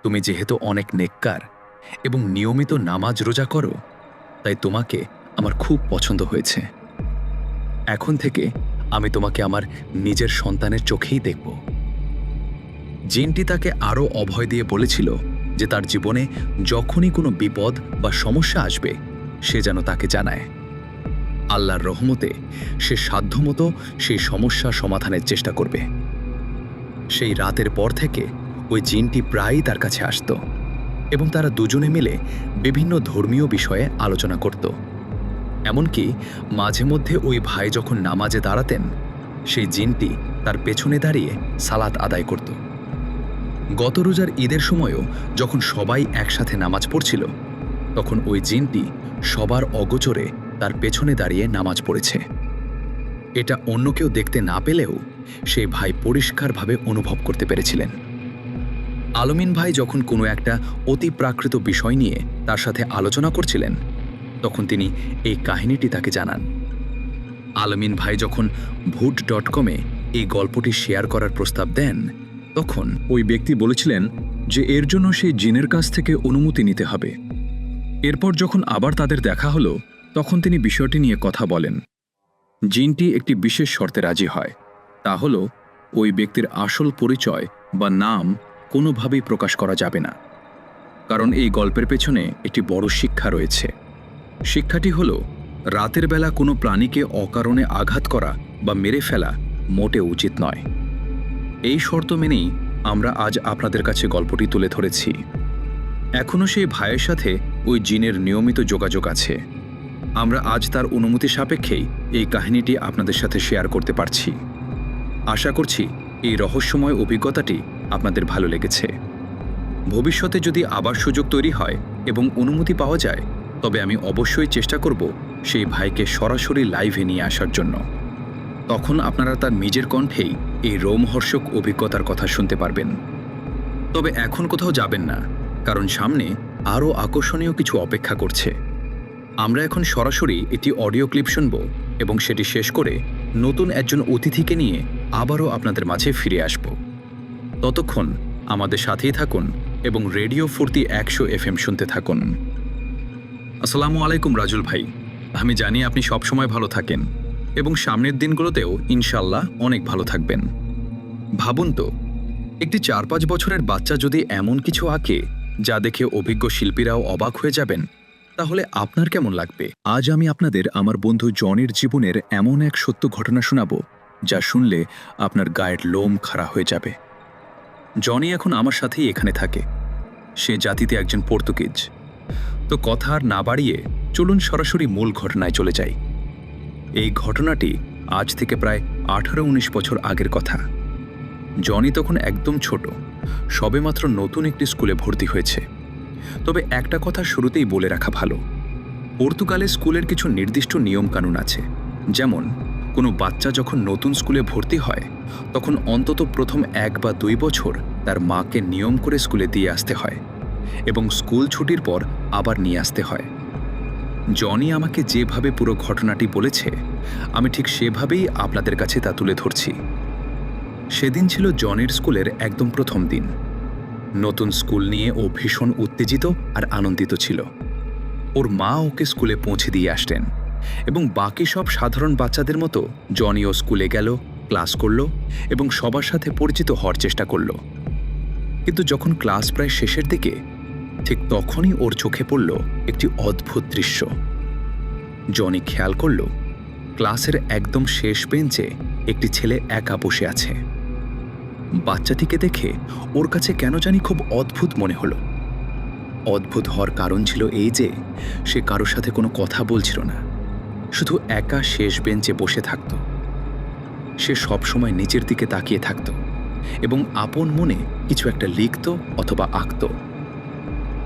তুমি যেহেতু অনেক নেককার এবং নিয়মিত নামাজ রোজা করো, তাই তোমাকে আমার খুব পছন্দ হয়েছে। এখন থেকে আমি তোমাকে আমার নিজের সন্তানের চোখেই দেখব। জিনটি তাকে আরও অভয় দিয়ে বলেছিল যে তার জীবনে যখনই কোনো বিপদ বা সমস্যা আসবে, সে যেন তাকে জানায়। আল্লাহর রহমতে সে সাধ্যমতো সেই সমস্যা সমাধানের চেষ্টা করবে। সেই রাতের পর থেকে ওই জিনটি প্রায়ই তার কাছে আসত এবং তারা দুজনে মিলে বিভিন্ন ধর্মীয় বিষয়ে আলোচনা করত। এমনকি মাঝে মধ্যে ওই ভাই যখন নামাজে দাঁড়াতেন, সেই জিনটি তার পেছনে দাঁড়িয়ে সালাত আদায় করত। গত রোজার ঈদের সময়ও যখন সবাই একসাথে নামাজ পড়ছিল, তখন ওই জিনটি সবার অগোচরে তার পেছনে দাঁড়িয়ে নামাজ পড়েছে। এটা অন্য কেউ দেখতে না পেলেও সেই ভাই পরিষ্কারভাবে অনুভব করতে পেরেছিলেন। আলমিন ভাই যখন কোনো একটা অতি প্রাকৃত বিষয় নিয়ে তার সাথে আলোচনা করছিলেন, তখন তিনি এই কাহিনীটি তাকে জানান। আলমিন ভাই যখন ভুট.com-এ এই গল্পটি শেয়ার করার প্রস্তাব দেন, তখন ওই ব্যক্তি বলেছিলেন যে এর জন্য সেই জিনের কাছ থেকে অনুমতি নিতে হবে। এরপর যখন আবার তাদের দেখা হলো, তখন তিনি বিষয়টি নিয়ে কথা বলেন। জিনটি একটি বিশেষ শর্তে রাজি হয়, তা হল ওই ব্যক্তির আসল পরিচয় বা নাম কোনোভাবেই প্রকাশ করা যাবে না। কারণ এই গল্পের পেছনে একটি বড় শিক্ষা রয়েছে। শিক্ষাটি হল রাতের বেলা কোনো প্রাণীকে অকারণে আঘাত করা বা মেরে ফেলা মোটেও উচিত নয়। এই শর্ত মেনেই আমরা আজ আপনাদের কাছে গল্পটি তুলে ধরেছি। এখনও সেই ভাইয়ের সাথে ওই জিনের নিয়মিত যোগাযোগ আছে। আমরা আজ তার অনুমতি সাপেক্ষেই এই কাহিনীটি আপনাদের সাথে শেয়ার করতে পারছি। আশা করছি এই রহস্যময় অভিজ্ঞতাটি আপনাদের ভালো লেগেছে। ভবিষ্যতে যদি আবার সুযোগ তৈরি হয় এবং অনুমতি পাওয়া যায়, তবে আমি অবশ্যই চেষ্টা করব সেই ভাইকে সরাসরি লাইভে নিয়ে আসার জন্য। তখন আপনারা তার নিজের কণ্ঠেই এই রোমহর্ষক অভিজ্ঞতার কথা শুনতে পারবেন। তবে এখন কোথাও যাবেন না, কারণ সামনে আরও আকর্ষণীয় কিছু অপেক্ষা করছে। আমরা এখন সরাসরি একটি অডিও ক্লিপ শুনব এবং সেটি শেষ করে নতুন একজন অতিথিকে নিয়ে আবারও আপনাদের মাঝে ফিরে আসব। ততক্ষণ আমাদের সাথেই থাকুন এবং রেডিও ফুর্তি 100 FM শুনতে থাকুন। আসসালামু আলাইকুম রাজুল ভাই, আমি জানি আপনি সবসময় ভালো থাকেন এবং সামনের দিনগুলোতেও ইনশাল্লাহ অনেক ভালো থাকবেন। ভাবুন তো, একটি 4-5 বছরের বাচ্চা যদি এমন কিছু আঁকে যা দেখে অভিজ্ঞ শিল্পীরাও অবাক হয়ে যাবেন, তাহলে আপনার কেমন লাগবে? আজ আমি আপনাদের আমার বন্ধু জনির জীবনের এমন এক সত্য ঘটনা শোনাব যা শুনলে আপনার গায়ের লোম খাড়া হয়ে যাবে। জনি এখন আমার সাথেই এখানে থাকে। সে জাতিতে একজন পর্তুগিজ। তো কথা আর না বাড়িয়ে চলুন সরাসরি মূল ঘটনায় চলে যাই। এই ঘটনাটি আজ থেকে প্রায় 18-19 বছর আগের কথা। জনি তখন একদম ছোট, সবেমাত্র নতুন একটি স্কুলে ভর্তি হয়েছে। তবে একটা কথা শুরুতেই বলে রাখা ভালো, পর্তুগালে স্কুলের কিছু নির্দিষ্ট নিয়মকানুন আছে। যেমন কোনো বাচ্চা যখন নতুন স্কুলে ভর্তি হয়, তখন অন্তত প্রথম 1 বা 2 বছর তার মাকে নিয়ম করে স্কুলে দিয়ে আসতে হয় এবং স্কুল ছুটির পর আবার নিয়ে আসতে হয়। জনি আমাকে যেভাবে পুরো ঘটনাটি বলেছে, আমি ঠিক সেভাবেই আপনাদের কাছে তা তুলে ধরছি। সেদিন ছিল জনির স্কুলের একদম প্রথম দিন। নতুন স্কুল নিয়ে ও ভীষণ উত্তেজিত আর আনন্দিত ছিল। ওর মা ওকে স্কুলে পৌঁছে দিয়ে আসতেন এবং বাকি সব সাধারণ বাচ্চাদের মতো জনিও স্কুলে গেল, ক্লাস করল এবং সবার সাথে পরিচিত হওয়ার চেষ্টা করল। কিন্তু যখন ক্লাস প্রায় শেষের দিকে, ঠিক তখনই ওর চোখে পড়ল একটি অদ্ভুত দৃশ্য। জনি খেয়াল করল ক্লাসের একদম শেষ বেঞ্চে একটি ছেলে একা বসে আছে। বাচ্চাটিকে দেখে ওর কাছে কেন জানি খুব অদ্ভুত মনে হলো। অদ্ভুত হওয়ার কারণ ছিল এই যে সে কারোর সাথে কোনো কথা বলছিল না, শুধু একা শেষ বেঞ্চে বসে থাকত। সে সবসময় নিচের দিকে তাকিয়ে থাকত এবং আপন মনে কিছু একটা লিখত অথবা আঁকত।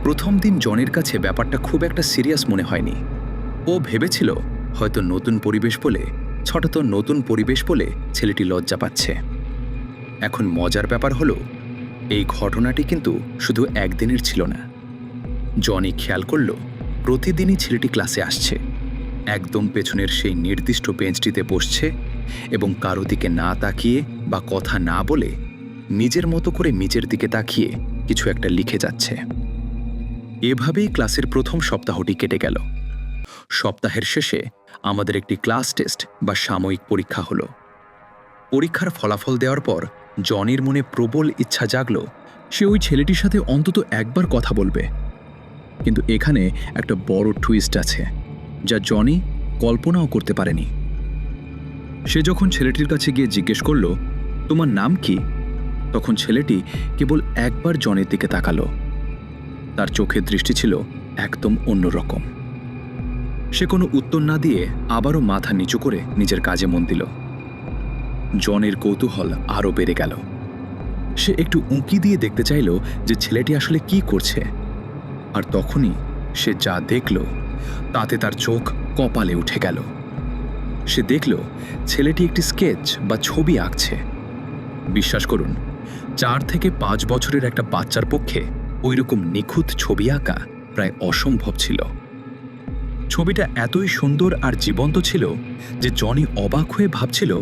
প্রথম দিন জনির কাছে ব্যাপারটা খুব একটা সিরিয়াস মনে হয়নি। ও ভেবেছিল হয়তো নতুন পরিবেশ বলে ছেলেটি লজ্জা পাচ্ছে। এখন মজার ব্যাপার হলো, এই ঘটনাটি কিন্তু শুধু একদিনের ছিল না। জনি খেয়াল করল প্রতিদিনই ছেলেটি ক্লাসে আসছে, একদম পেছনের সেই নির্দিষ্ট বেঞ্চটিতে বসছে এবং কারো দিকে না তাকিয়ে বা কথা না বলে নিজের মতো করে নিচের দিকে তাকিয়ে কিছু একটা লিখে যাচ্ছে। এভাবেই ক্লাসের প্রথম সপ্তাহটি কেটে গেল। সপ্তাহের শেষে আমাদের একটি ক্লাস টেস্ট বা সাময়িক পরীক্ষা হলো। পরীক্ষার ফলাফল দেওয়ার পর জনির মনে প্রবল ইচ্ছা জাগল সে ওই ছেলেটির সাথে অন্তত একবার কথা বলবে। কিন্তু এখানে একটা বড় টুইস্ট আছে, যা জনি কল্পনাও করতে পারেনি। সে যখন ছেলেটির কাছে গিয়ে জিজ্ঞেস করল, তোমার নাম কি, তখন ছেলেটি কেবল একবার জনের দিকে তাকালো। তার চোখের দৃষ্টি ছিল একদম অন্যরকম। সে কোনো উত্তর না দিয়ে আবারও মাথা নিচু করে নিজের কাজে মন দিল। জনের কৌতূহল আরও বেড়ে গেল। সে একটু উঁকি দিয়ে দেখতে চাইল যে ছেলেটি আসলে কি করছে, আর তখনই সে যা দেখল তাতে তার চোখ কপালে উঠে গেল। সে দেখল ছেলেটি একটি স্কেচ বা ছবি আঁকছে। বিশ্বাস করুন, 4 থেকে 5 বছরের একটা বাচ্চার পক্ষে ওইরকম নিখুঁত ছবি আঁকা প্রায় অসম্ভব ছিল। ছবিটা এতই সুন্দর আর জীবন্ত ছিল যে জনি অবাক হয়ে ভাবছিল,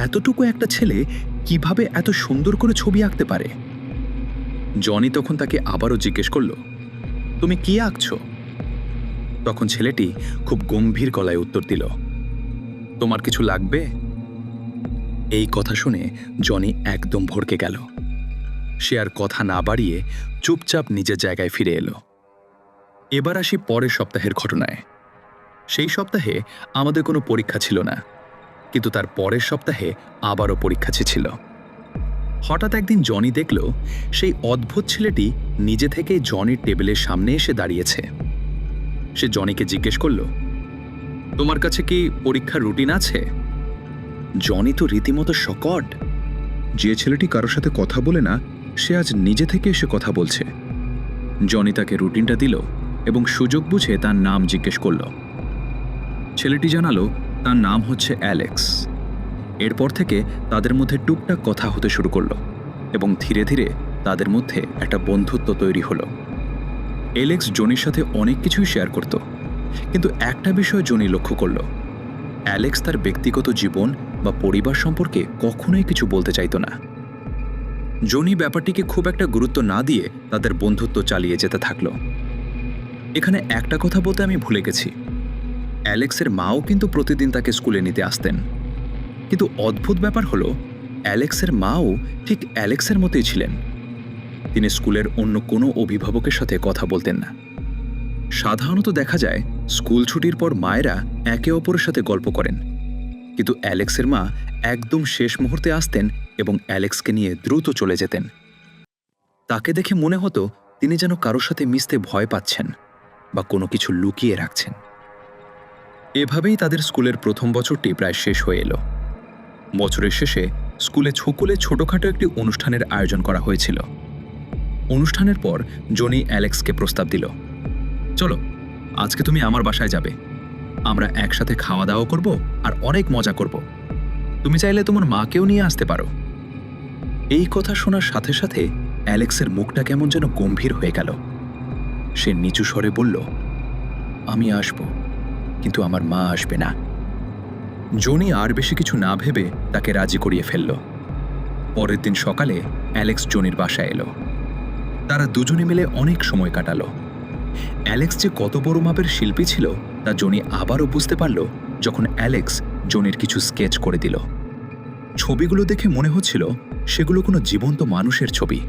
এতটুকু একটা ছেলে কিভাবে এত সুন্দর করে ছবি আঁকতে পারে। জনি তখন তাকে আবারও জিজ্ঞেস করল, তুমি কি আঁকছো? তখন ছেলেটি খুব গম্ভীর গলায় উত্তর দিল, তোমার কিছু লাগবে? এই কথা শুনে জনি একদম ভড়কে গেল। সে আর কথা না বাড়িয়ে চুপচাপ নিজের জায়গায় ফিরে এলো। এবার আসি পরের সপ্তাহের ঘটনায়। সেই সপ্তাহে আমাদের কোনো পরীক্ষা ছিল না, কিন্তু তার পরের সপ্তাহে আবারও পরীক্ষা ছিল। হঠাৎ একদিন জনি দেখল সেই অদ্ভুত ছেলেটি নিজে থেকে জনির টেবিলের সামনে এসে দাঁড়িয়েছে। সে জনিকে জিজ্ঞেস করল, তোমার কাছে কি পরীক্ষার রুটিন আছে? জনি তো রীতিমতো শকড। যে ছেলেটি কারোর সাথে কথা বলে না, সে আজ নিজে থেকে এসে কথা বলছে। জনি তাকে রুটিনটা দিল এবং সুযোগ বুঝে তার নাম জিজ্ঞেস করল। ছেলেটি জানালো তার নাম হচ্ছে অ্যালেক্স। এরপর থেকে তাদের মধ্যে টুকটাক কথা হতে শুরু করলো এবং ধীরে ধীরে তাদের মধ্যে একটা বন্ধুত্ব তৈরি হলো। অ্যালেক্স জনির সাথে অনেক কিছুই শেয়ার করত, কিন্তু একটা বিষয় জনি লক্ষ্য করল, অ্যালেক্স তার ব্যক্তিগত জীবন বা পরিবার সম্পর্কে কখনোই কিছু বলতে চাইত না। জনি ব্যাপারটিকে খুব একটা গুরুত্ব না দিয়ে তাদের বন্ধুত্ব চালিয়ে যেতে থাকল। এখানে একটা কথা বলতে আমি ভুলে গেছি, অ্যালেক্সের মাও কিন্তু প্রতিদিন তাকে স্কুলে নিতে আসতেন। কিন্তু অদ্ভুত ব্যাপার হলো, অ্যালেক্সের মাও ঠিক অ্যালেক্সের মতোই ছিলেন। তিনি স্কুলের অন্য কোনো অভিভাবকের সাথে কথা বলতেন না। সাধারণত দেখা যায় স্কুল ছুটির পর মায়েরা একে অপরের সাথে গল্প করেন, কিন্তু অ্যালেক্সের মা একদম শেষ মুহূর্তে আসতেন এবং অ্যালেক্সকে নিয়ে দ্রুত চলে যেতেন। তাকে দেখে মনে হতো তিনি যেন কারোর সাথে মিশতে ভয় পাচ্ছেন বা কোনো কিছু লুকিয়ে রাখছেন। এভাবেই তাদের স্কুলের প্রথম বছরটি প্রায় শেষ হয়ে এলো। বছরের শেষে স্কুলে ছোটখাটো একটি অনুষ্ঠানের আয়োজন করা হয়েছিল। অনুষ্ঠানের পর জনি অ্যালেক্সকে প্রস্তাব দিল, চলো আজকে তুমি আমার বাসায় যাবে, আমরা একসাথে খাওয়া দাওয়া করব আর অনেক মজা করব। তুমি চাইলে তোমার মাকেও নিয়ে আসতে পারো। এই কথা শোনার সাথে সাথে অ্যালেক্সের মুখটা কেমন যেন গম্ভীর হয়ে গেল। সে নিচু স্বরে বলল, আমি আসব, কিন্তু আমার মা আসবে না। জনি আর বেশি কিছু না ভেবে তাকে রাজি করিয়ে ফেলল। পরের দিন সকালে অ্যালেক্স জনির বাসায় এলো। তারা দুজনে মিলে অনেক সময় কাটালো। অ্যালেক্স যে কত বড় মাপের শিল্পী ছিল তা জনি আবারও বুঝতে পারল যখন অ্যালেক্স জনির কিছু স্কেচ করে দিল। ছবিগুলো দেখে মনে হচ্ছিল সেগুলো কোনো জীবন্ত মানুষের ছবি,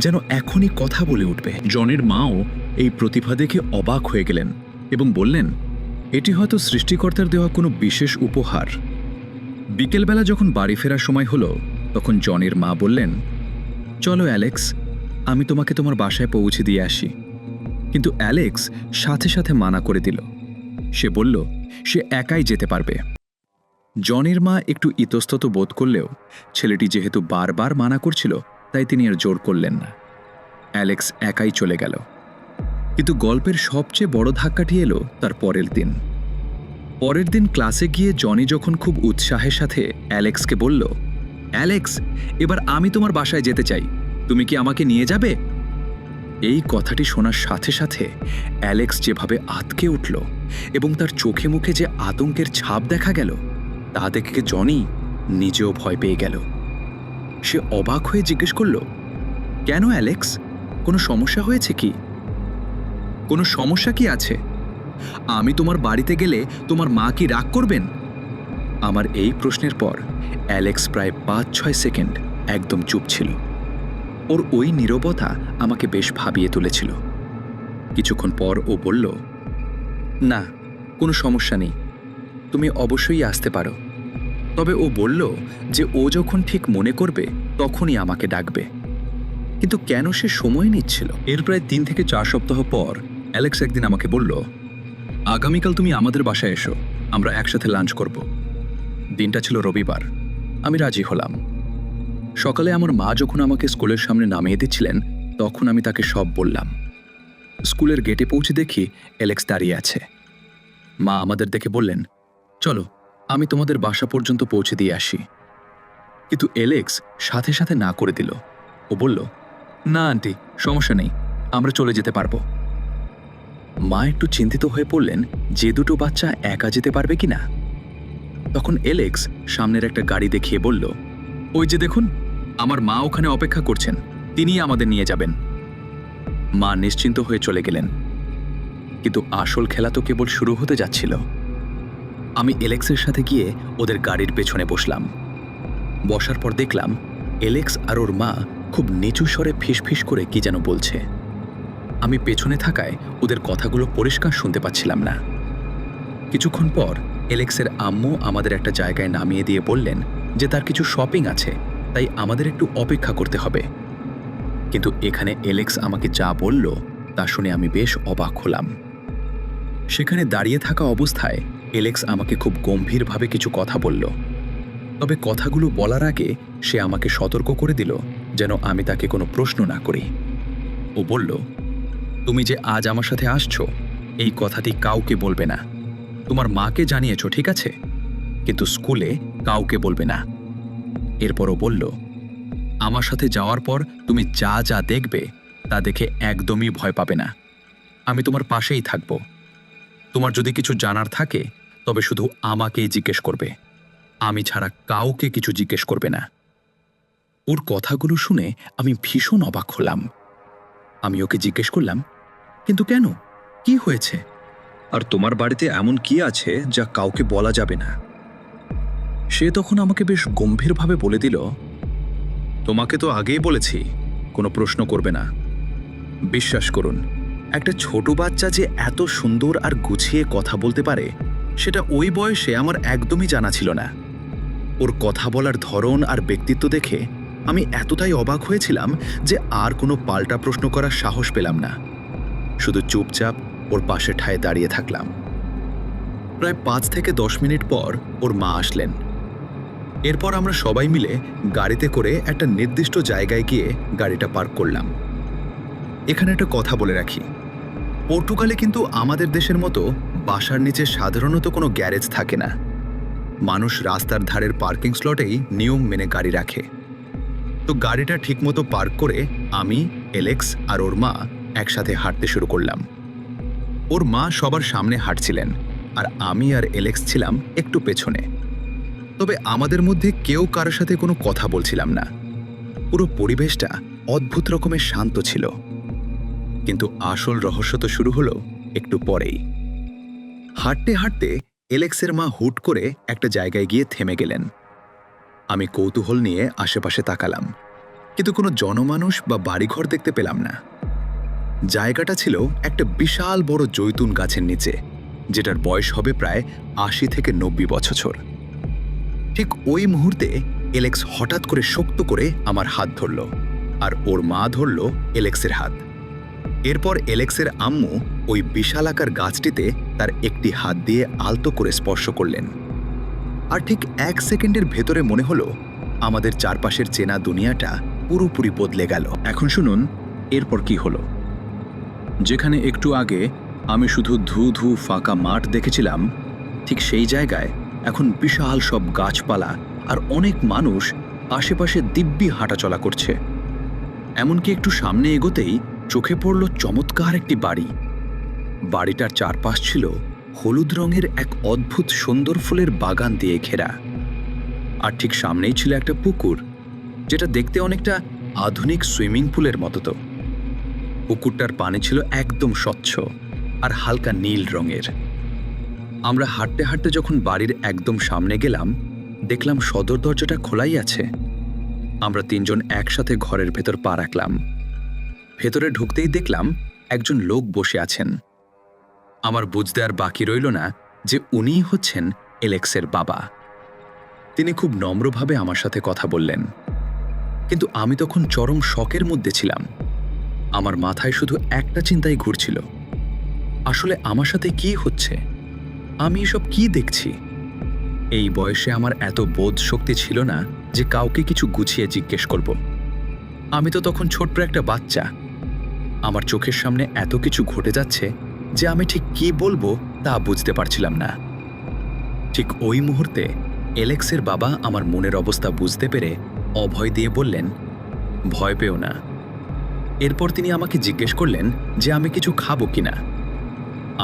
যেন এখনই কথা বলে উঠবে। জনির মাও এই প্রতিভা দেখে অবাক হয়ে গেলেন এবং বললেন, এটি হয়তো সৃষ্টিকর্তার দেওয়া কোনো বিশেষ উপহার। বিকেলবেলা যখন বাড়ি ফেরার সময় হলো, তখন জনির মা বললেন, চলো অ্যালেক্স, আমি তোমাকে তোমার বাসায় পৌঁছে দিয়ে আসি। কিন্তু অ্যালেক্স সাথে সাথে মানা করে দিল। সে বলল সে একাই যেতে পারবে। জনির মা একটু ইতস্তত বোধ করলেও ছেলেটি যেহেতু বারবার মানা করছিল, তাই তিনি আর জোর করলেন না। অ্যালেক্স একাই চলে গেল। কিন্তু গল্পের সবচেয়ে বড় ধাক্কাটি এলো তার পরের দিন। পরের দিন ক্লাসে গিয়ে জনি যখন খুব উৎসাহের সাথে অ্যালেক্সকে বলল, অ্যালেক্স, এবার আমি তোমার বাসায় যেতে চাই, তুমি কি আমাকে নিয়ে যাবে? এই কথাটি শোনার সাথে সাথে অ্যালেক্স যেভাবে আঁতকে উঠল এবং তার চোখে মুখে যে আতঙ্কের ছাপ দেখা গেল, তা দেখে জনি নিজেও ভয় পেয়ে গেল। সে অবাক হয়ে জিজ্ঞেস করল, কেন অ্যালেক্স, কোনো সমস্যা হয়েছে কি? কোনো সমস্যা কি আছে? আমি তোমার বাড়িতে গেলে তোমার মা কি রাগ করবেন? আমার এই প্রশ্নের পর অ্যালেক্স প্রায় 5-6 সেকেন্ড একদম চুপ ছিল। ওর ওই নীরবতা আমাকে বেশ ভাবিয়ে তুলেছিল। কিছুক্ষণ পর ও বলল, না, কোনো সমস্যা নেই, তুমি অবশ্যই আসতে পারো। তবে ও বলল যে ও যখন ঠিক মনে করবে তখনই আমাকে ডাকবে। কিন্তু কেন সে সময় নিচ্ছিল? এর প্রায় 3 থেকে 4 সপ্তাহ পর অ্যালেক্স একদিন আমাকে বলল, আগামীকাল তুমি আমাদের বাসায় এসো, আমরা একসাথে লাঞ্চ করব। দিনটা ছিল রবিবার। আমি রাজি হলাম। সকালে আমার মা যখন আমাকে স্কুলের সামনে নামিয়ে দিচ্ছিলেন তখন আমি তাকে সব বললাম। স্কুলের গেটে পৌঁছে দেখি অ্যালেক্স দাঁড়িয়ে আছে। মা আমাদের দেখে বললেন, চলো আমি তোমাদের বাসা পর্যন্ত পৌঁছে দিয়ে আসি। কিন্তু অ্যালেক্স সাথে সাথে না করে দিল। ও বলল, না আন্টি, সমস্যা নেই, আমরা চলে যেতে পারবো। মা একটু চিন্তিত হয়ে পড়লেন যে দুটো বাচ্চা একা যেতে পারবে কিনা। তখন অ্যালেক্স সামনের একটা গাড়ি দেখিয়ে বলল, ওই যে দেখুন, আমার মা ওখানে অপেক্ষা করছেন, তিনিই আমাদের নিয়ে যাবেন। মা নিশ্চিন্ত হয়ে চলে গেলেন। কিন্তু আসল খেলা তো কেবল শুরু হতে যাচ্ছিল। আমি অ্যালেক্সের সাথে গিয়ে ওদের গাড়ির পেছনে বসলাম। বসার পর দেখলাম অ্যালেক্স আর ওর মা খুব নিচু স্বরে ফিসফিস করে কি যেন বলছে। আমি পেছনে থাকায় ওদের কথাগুলো পরিষ্কার শুনতে পাচ্ছিলাম না। কিছুক্ষণ পর অ্যালেক্সের আম্মু আমাদের একটা জায়গায় নামিয়ে দিয়ে বললেন যে তার কিছু শপিং আছে, তাই আমাদের একটু অপেক্ষা করতে হবে। কিন্তু এখানে অ্যালেক্স আমাকে যা বলল তা শুনে আমি বেশ অবাক হলাম। সেখানে দাঁড়িয়ে থাকা অবস্থায় অ্যালেক্স আমাকে খুব গম্ভীরভাবে কিছু কথা বলল। তবে কথাগুলো বলার আগে সে আমাকে সতর্ক করে দিল যেন আমি তাকে কোনো প্রশ্ন না করি। ও বলল, তুমি যে আজ আমার সাথে আসছো এই কথাটি কাউকে বলবে না। তোমার মাকে জানিয়েছো, ঠিক আছে, কিন্তু স্কুলে কাউকে বলবে না। এরপরও বলল, আমার সাথে যাওয়ার পর তুমি যা যা দেখবে তা দেখে একদমই ভয় পাবে না। আমি তোমার পাশেই থাকব। তোমার যদি কিছু জানার থাকে তবে শুধু আমাকেই জিজ্ঞেস করবে, আমি ছাড়া কাউকে কিছু জিজ্ঞেস করবে না। ওর কথাগুলো শুনে আমি ভীষণ অবাক হলাম। আমি ওকে জিজ্ঞেস করলাম, কিন্তু কেন, কি হয়েছে? আর তোমার বাড়িতে এমন কি আছে যা কাউকে বলা যাবে না? সে তখন আমাকে বেশ গম্ভীরভাবে বলে দিল, তোমাকে তো আগেই বলেছি কোনো প্রশ্ন করবে না। বিশ্বাস করুন, একটা ছোট বাচ্চা যে এত সুন্দর আর গুছিয়ে কথা বলতে পারে সেটা ওই বয়সে আমার একদমই জানা ছিল না। ওর কথা বলার ধরন আর ব্যক্তিত্ব দেখে আমি এতটাই অবাক হয়েছিলাম যে আর কোনো পাল্টা প্রশ্ন করার সাহস পেলাম না। শুধু চুপচাপ ওর পাশে ঠায় দাঁড়িয়ে থাকলাম। প্রায় 5 থেকে 10 মিনিট পর ওর মা আসলেন। এরপর আমরা সবাই মিলে গাড়িতে করে একটা নির্দিষ্ট জায়গায় গিয়ে গাড়িটা পার্ক করলাম। এখানে একটা কথা বলে রাখি, পর্তুগালে কিন্তু আমাদের দেশের মতো বাসার নিচে সাধারণত কোনো গ্যারেজ থাকে না। মানুষ রাস্তার ধারের পার্কিং স্লটেই নিয়ম মেনে গাড়ি রাখে। তো গাড়িটা ঠিকমতো পার্ক করে আমি, অ্যালেক্স আর ওর মা একসাথে হাঁটতে শুরু করলাম। ওর মা সবার সামনে হাঁটছিলেন আর আমি আর অ্যালেক্স ছিলাম একটু পেছনে। তবে আমাদের মধ্যে কেউ কারোর সাথে কোনো কথা বলছিলাম না। পুরো পরিবেশটা অদ্ভুত রকমের শান্ত ছিল। কিন্তু আসল রহস্য তো শুরু হলো একটু পরেই। হাঁটতে হাঁটতে অ্যালেক্সের মা হুট করে একটা জায়গায় গিয়ে থেমে গেলেন। আমি কৌতূহল নিয়ে আশেপাশে তাকালাম, কিন্তু কোনো জনমানুষ বা বাড়িঘর দেখতে পেলাম না। জায়গাটা ছিল একটা বিশাল বড় জৈতুন গাছের নিচে, যেটার বয়স হবে প্রায় 80 থেকে 90 বছর। ঠিক ওই মুহূর্তে অ্যালেক্স হঠাৎ করে শক্ত করে আমার হাত ধরল, আর ওর মা ধরল অ্যালেক্সের হাত। এরপর অ্যালেক্সের আম্মু ওই বিশালাকার গাছটিতে তার একটি হাত দিয়ে আলতো করে স্পর্শ করলেন। আর ঠিক 1 সেকেন্ডের ভেতরে মনে হলো আমাদের চারপাশের চেনা দুনিয়াটা পুরোপুরি বদলে গেল। এখন শুনুন এরপর কি হলো। যেখানে একটু আগে আমি শুধু ধু ধু ফাঁকা মাঠ দেখেছিলাম, ঠিক সেই জায়গায় এখন বিশাল সব গাছপালা আর অনেক মানুষ আশেপাশে দিব্যি হাঁটাচলা করছে। এমনকি একটু সামনে এগোতেই চোখে পড়ল চমৎকার একটি বাড়ি। বাড়িটার চারপাশ ছিল হলুদ রঙের এক অদ্ভুত সুন্দর ফুলের বাগান দিয়ে ঘেরা। আর ঠিক সামনেই ছিল একটা পুকুর, যেটা দেখতে অনেকটা আধুনিক সুইমিং পুলের মতো। তো পুকুরটার পানি ছিল একদম স্বচ্ছ আর হালকা নীল রঙের। আমরা হাঁটতে হাঁটতে যখন বাড়ির একদম সামনে গেলাম, দেখলাম সদর দরজাটা খোলাই আছে। আমরা 3 জন একসাথে ঘরের ভেতর পা রাখলাম। ভেতরে ঢুকতেই দেখলাম একজন লোক বসে আছেন। আমার বুঝতে আর বাকি রইল না যে উনিই হচ্ছেন এলেক্সের বাবা। তিনি খুব নম্রভাবে আমার সাথে কথা বললেন, কিন্তু আমি তখন চরম শকের মধ্যে ছিলাম। আমার মাথায় শুধু একটা চিন্তাই ঘুরছিল, আসলে আমার সাথে কি হচ্ছে, আমি এসব কি দেখছি। এই বয়সে আমার এত বোধ শক্তি ছিল না যে কাউকে কিছু গুছিয়ে জিজ্ঞেস করব। আমি তো তখন ছোট্ট একটা বাচ্চা। আমার চোখের সামনে এত কিছু ঘটে যাচ্ছে যে আমি ঠিক কি বলবো তা বুঝতে পারছিলাম না। ঠিক ওই মুহূর্তে এলেক্সের বাবা আমার মনের অবস্থা বুঝতে পেরে অভয় দিয়ে বললেন, ভয় পেও না। এরপর তিনি আমাকে জিজ্ঞেস করলেন যে আমি কিছু খাবো কিনা।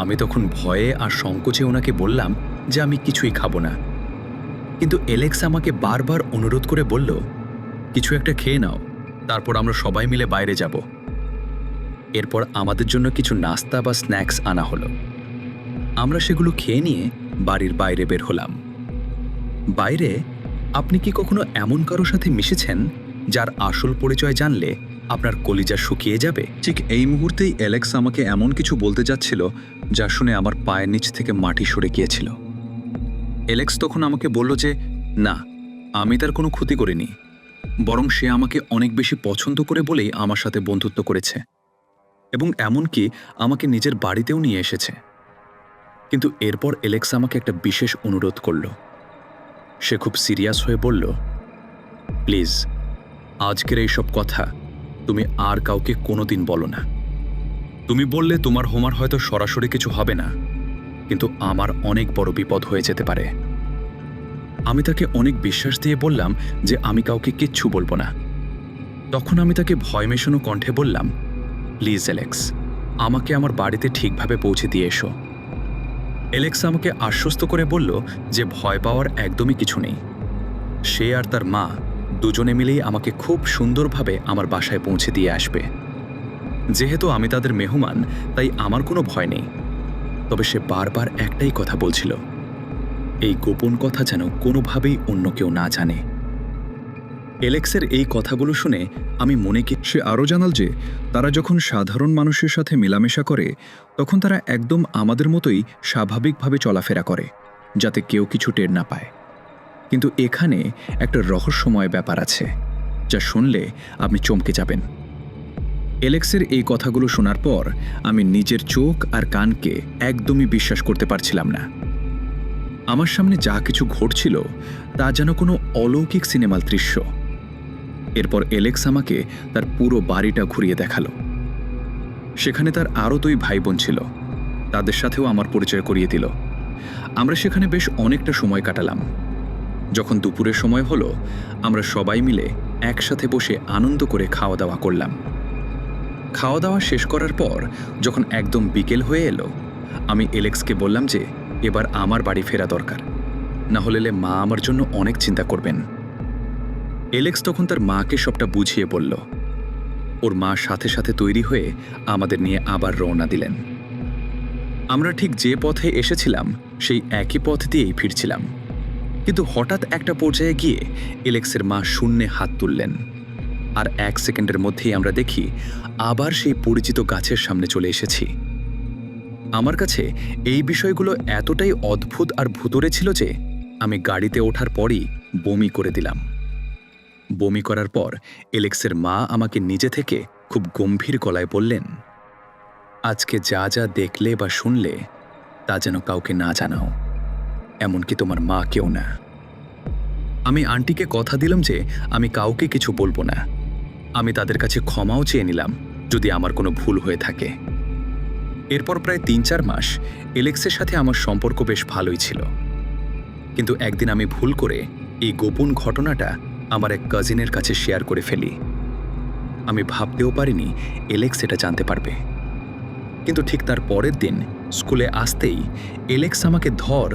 আমি তখন ভয়ে আর সংকোচে ওনাকে বললাম যে আমি কিছুই খাবো না। কিন্তু এলেক্স আমাকে বারবার অনুরোধ করে বলল, কিছু একটা খেয়ে নাও, তারপর আমরা সবাই মিলে বাইরে যাব। এরপর আমাদের জন্য কিছু নাস্তা বা স্ন্যাক্স আনা হলো। আমরা সেগুলো খেয়ে নিয়ে বাড়ির বাইরে বের হলাম। বাইরে আপনি কি কখনো এমন কারো সাথে মিশেছেন যার আসল পরিচয় জানলে আপনার কলিজা শুকিয়ে যাবে? ঠিক এই মুহূর্তেই এলেক্স আমাকে এমন কিছু বলতে যাচ্ছিল যা শুনে আমার পায়ের নিচ থেকে মাটি সরে গিয়েছিল। এলেক্স তখন আমাকে বলল যে না, আমি তার কোনো ক্ষতি করিনি, বরং সে আমাকে অনেক বেশি পছন্দ করে বলেই আমার সাথে বন্ধুত্ব করেছে এবং এমনকি আমাকে নিজের বাড়িতেও নিয়ে এসেছে। কিন্তু এরপর এলেক্স আমাকে একটা বিশেষ অনুরোধ করল। সে খুব সিরিয়াস হয়ে বলল, প্লিজ, আজকের এইসব কথা তুমি আর কাউকে কোনোদিন বলো না। তুমি বললে তোমার হোমার হয়তো সরাসরি কিছু হবে না, কিন্তু আমার অনেক বড় বিপদ হয়ে যেতে পারে। আমি তাকে অনেক বিশ্বাস দিয়ে বললাম যে আমি কাউকে কিচ্ছু বলবো না। তখন আমি তাকে ভয় মেশানো কণ্ঠে বললাম, প্লিজ এলেক্স, আমাকে আমার বাড়িতে ঠিকভাবে পৌঁছে দিয়ে এসো। এলেক্স আমাকে আশ্বস্ত করে বলল যে ভয় পাওয়ার একদমই কিছু নেই। সে আর তার মা দুজনে মিলেই আমাকে খুব সুন্দরভাবে আমার বাসায় পৌঁছে দিয়ে আসবে। যেহেতু আমি তাদের মেহমান, তাই আমার কোনো ভয় নেই। তবে সে বারবার একটাই কথা বলছিল, এই গোপন কথা যেন কোনোভাবেই অন্য কেউ না জানে। এলেক্সের এই কথাগুলো শুনে আমি মনে কি সে আরও জানাল যে তারা যখন সাধারণ মানুষের সাথে মেলামেশা করে তখন তারা একদম আমাদের মতোই স্বাভাবিকভাবে চলাফেরা করে, যাতে কেউ কিছু টের না পায়। কিন্তু এখানে একটা রহস্যময় ব্যাপার আছে যা শুনলে আপনি চমকে যাবেন। এলেক্সের এই কথাগুলো শোনার পর আমি নিজের চোখ আর কানকে একদমই বিশ্বাস করতে পারছিলাম না। আমার সামনে যা কিছু ঘটছিল তা যেন কোনো অলৌকিক সিনেমার দৃশ্য। এরপর এলেক্স আমাকে তার পুরো বাড়িটা ঘুরিয়ে দেখালো। সেখানে তার আরও 2 ভাই বোন ছিল, তাদের সাথেও আমার পরিচয় করিয়ে দিল। আমরা সেখানে বেশ অনেকটা সময় কাটালাম। যখন দুপুরের সময় হলো, আমরা সবাই মিলে একসাথে বসে আনন্দ করে খাওয়া দাওয়া করলাম। খাওয়া দাওয়া শেষ করার পর যখন একদম বিকেল হয়ে এলো, আমি এলেক্সকে বললাম যে এবার আমার বাড়ি ফেরা দরকার, না হলে মা আমার জন্য অনেক চিন্তা করবেন। এলেক্স তখন তার মাকে সবটা বুঝিয়ে বলল। ওর মা সাথে সাথে তৈরি হয়ে আমাদের নিয়ে আবার রওনা দিলেন। আমরা ঠিক যে পথে এসেছিলাম সেই একই পথ দিয়েই ফিরছিলাম, কিন্তু হঠাৎ একটা পর্যায়ে গিয়ে এলেক্সের মা শূন্যে হাত তুললেন, আর 1 সেকেন্ডের মধ্যেই আমরা দেখি আবার সেই পরিচিত গাছের সামনে চলে এসেছি। আমার কাছে এই বিষয়গুলো এতটাই অদ্ভুত আর ভুতুড়ে ছিল যে আমি গাড়িতে ওঠার পরই বমি করে দিলাম। বমি করার পর এলেক্সের মা আমাকে নিজে থেকে খুব গম্ভীর গলায় বললেন, আজকে যা যা দেখলে বা শুনলে তা যেন কাউকে না জানাও, এমনকি তোমার মাকেও না। আমি আন্টিকে কথা দিলাম যে আমি কাউকে কিছু বলবো না। আমি তাদের কাছে ক্ষমাও চেয়ে নিলাম যদি আমার কোনো ভুল হয়ে থাকে। এরপর প্রায় 3-4 মাস এলেক্সের সাথে আমার সম্পর্ক বেশ ভালোই ছিল, কিন্তু একদিন আমি ভুল করে এই গোপন ঘটনাটা আমার এক কাজিনের কাছে শেয়ার করে ফেলি। আমি ভাবতেও পারিনি এলেক্স এটা জানতে পারবে। কিন্তু ঠিক তার পরের দিন স্কুলে আসতেই এলেক্স আমাকে ধর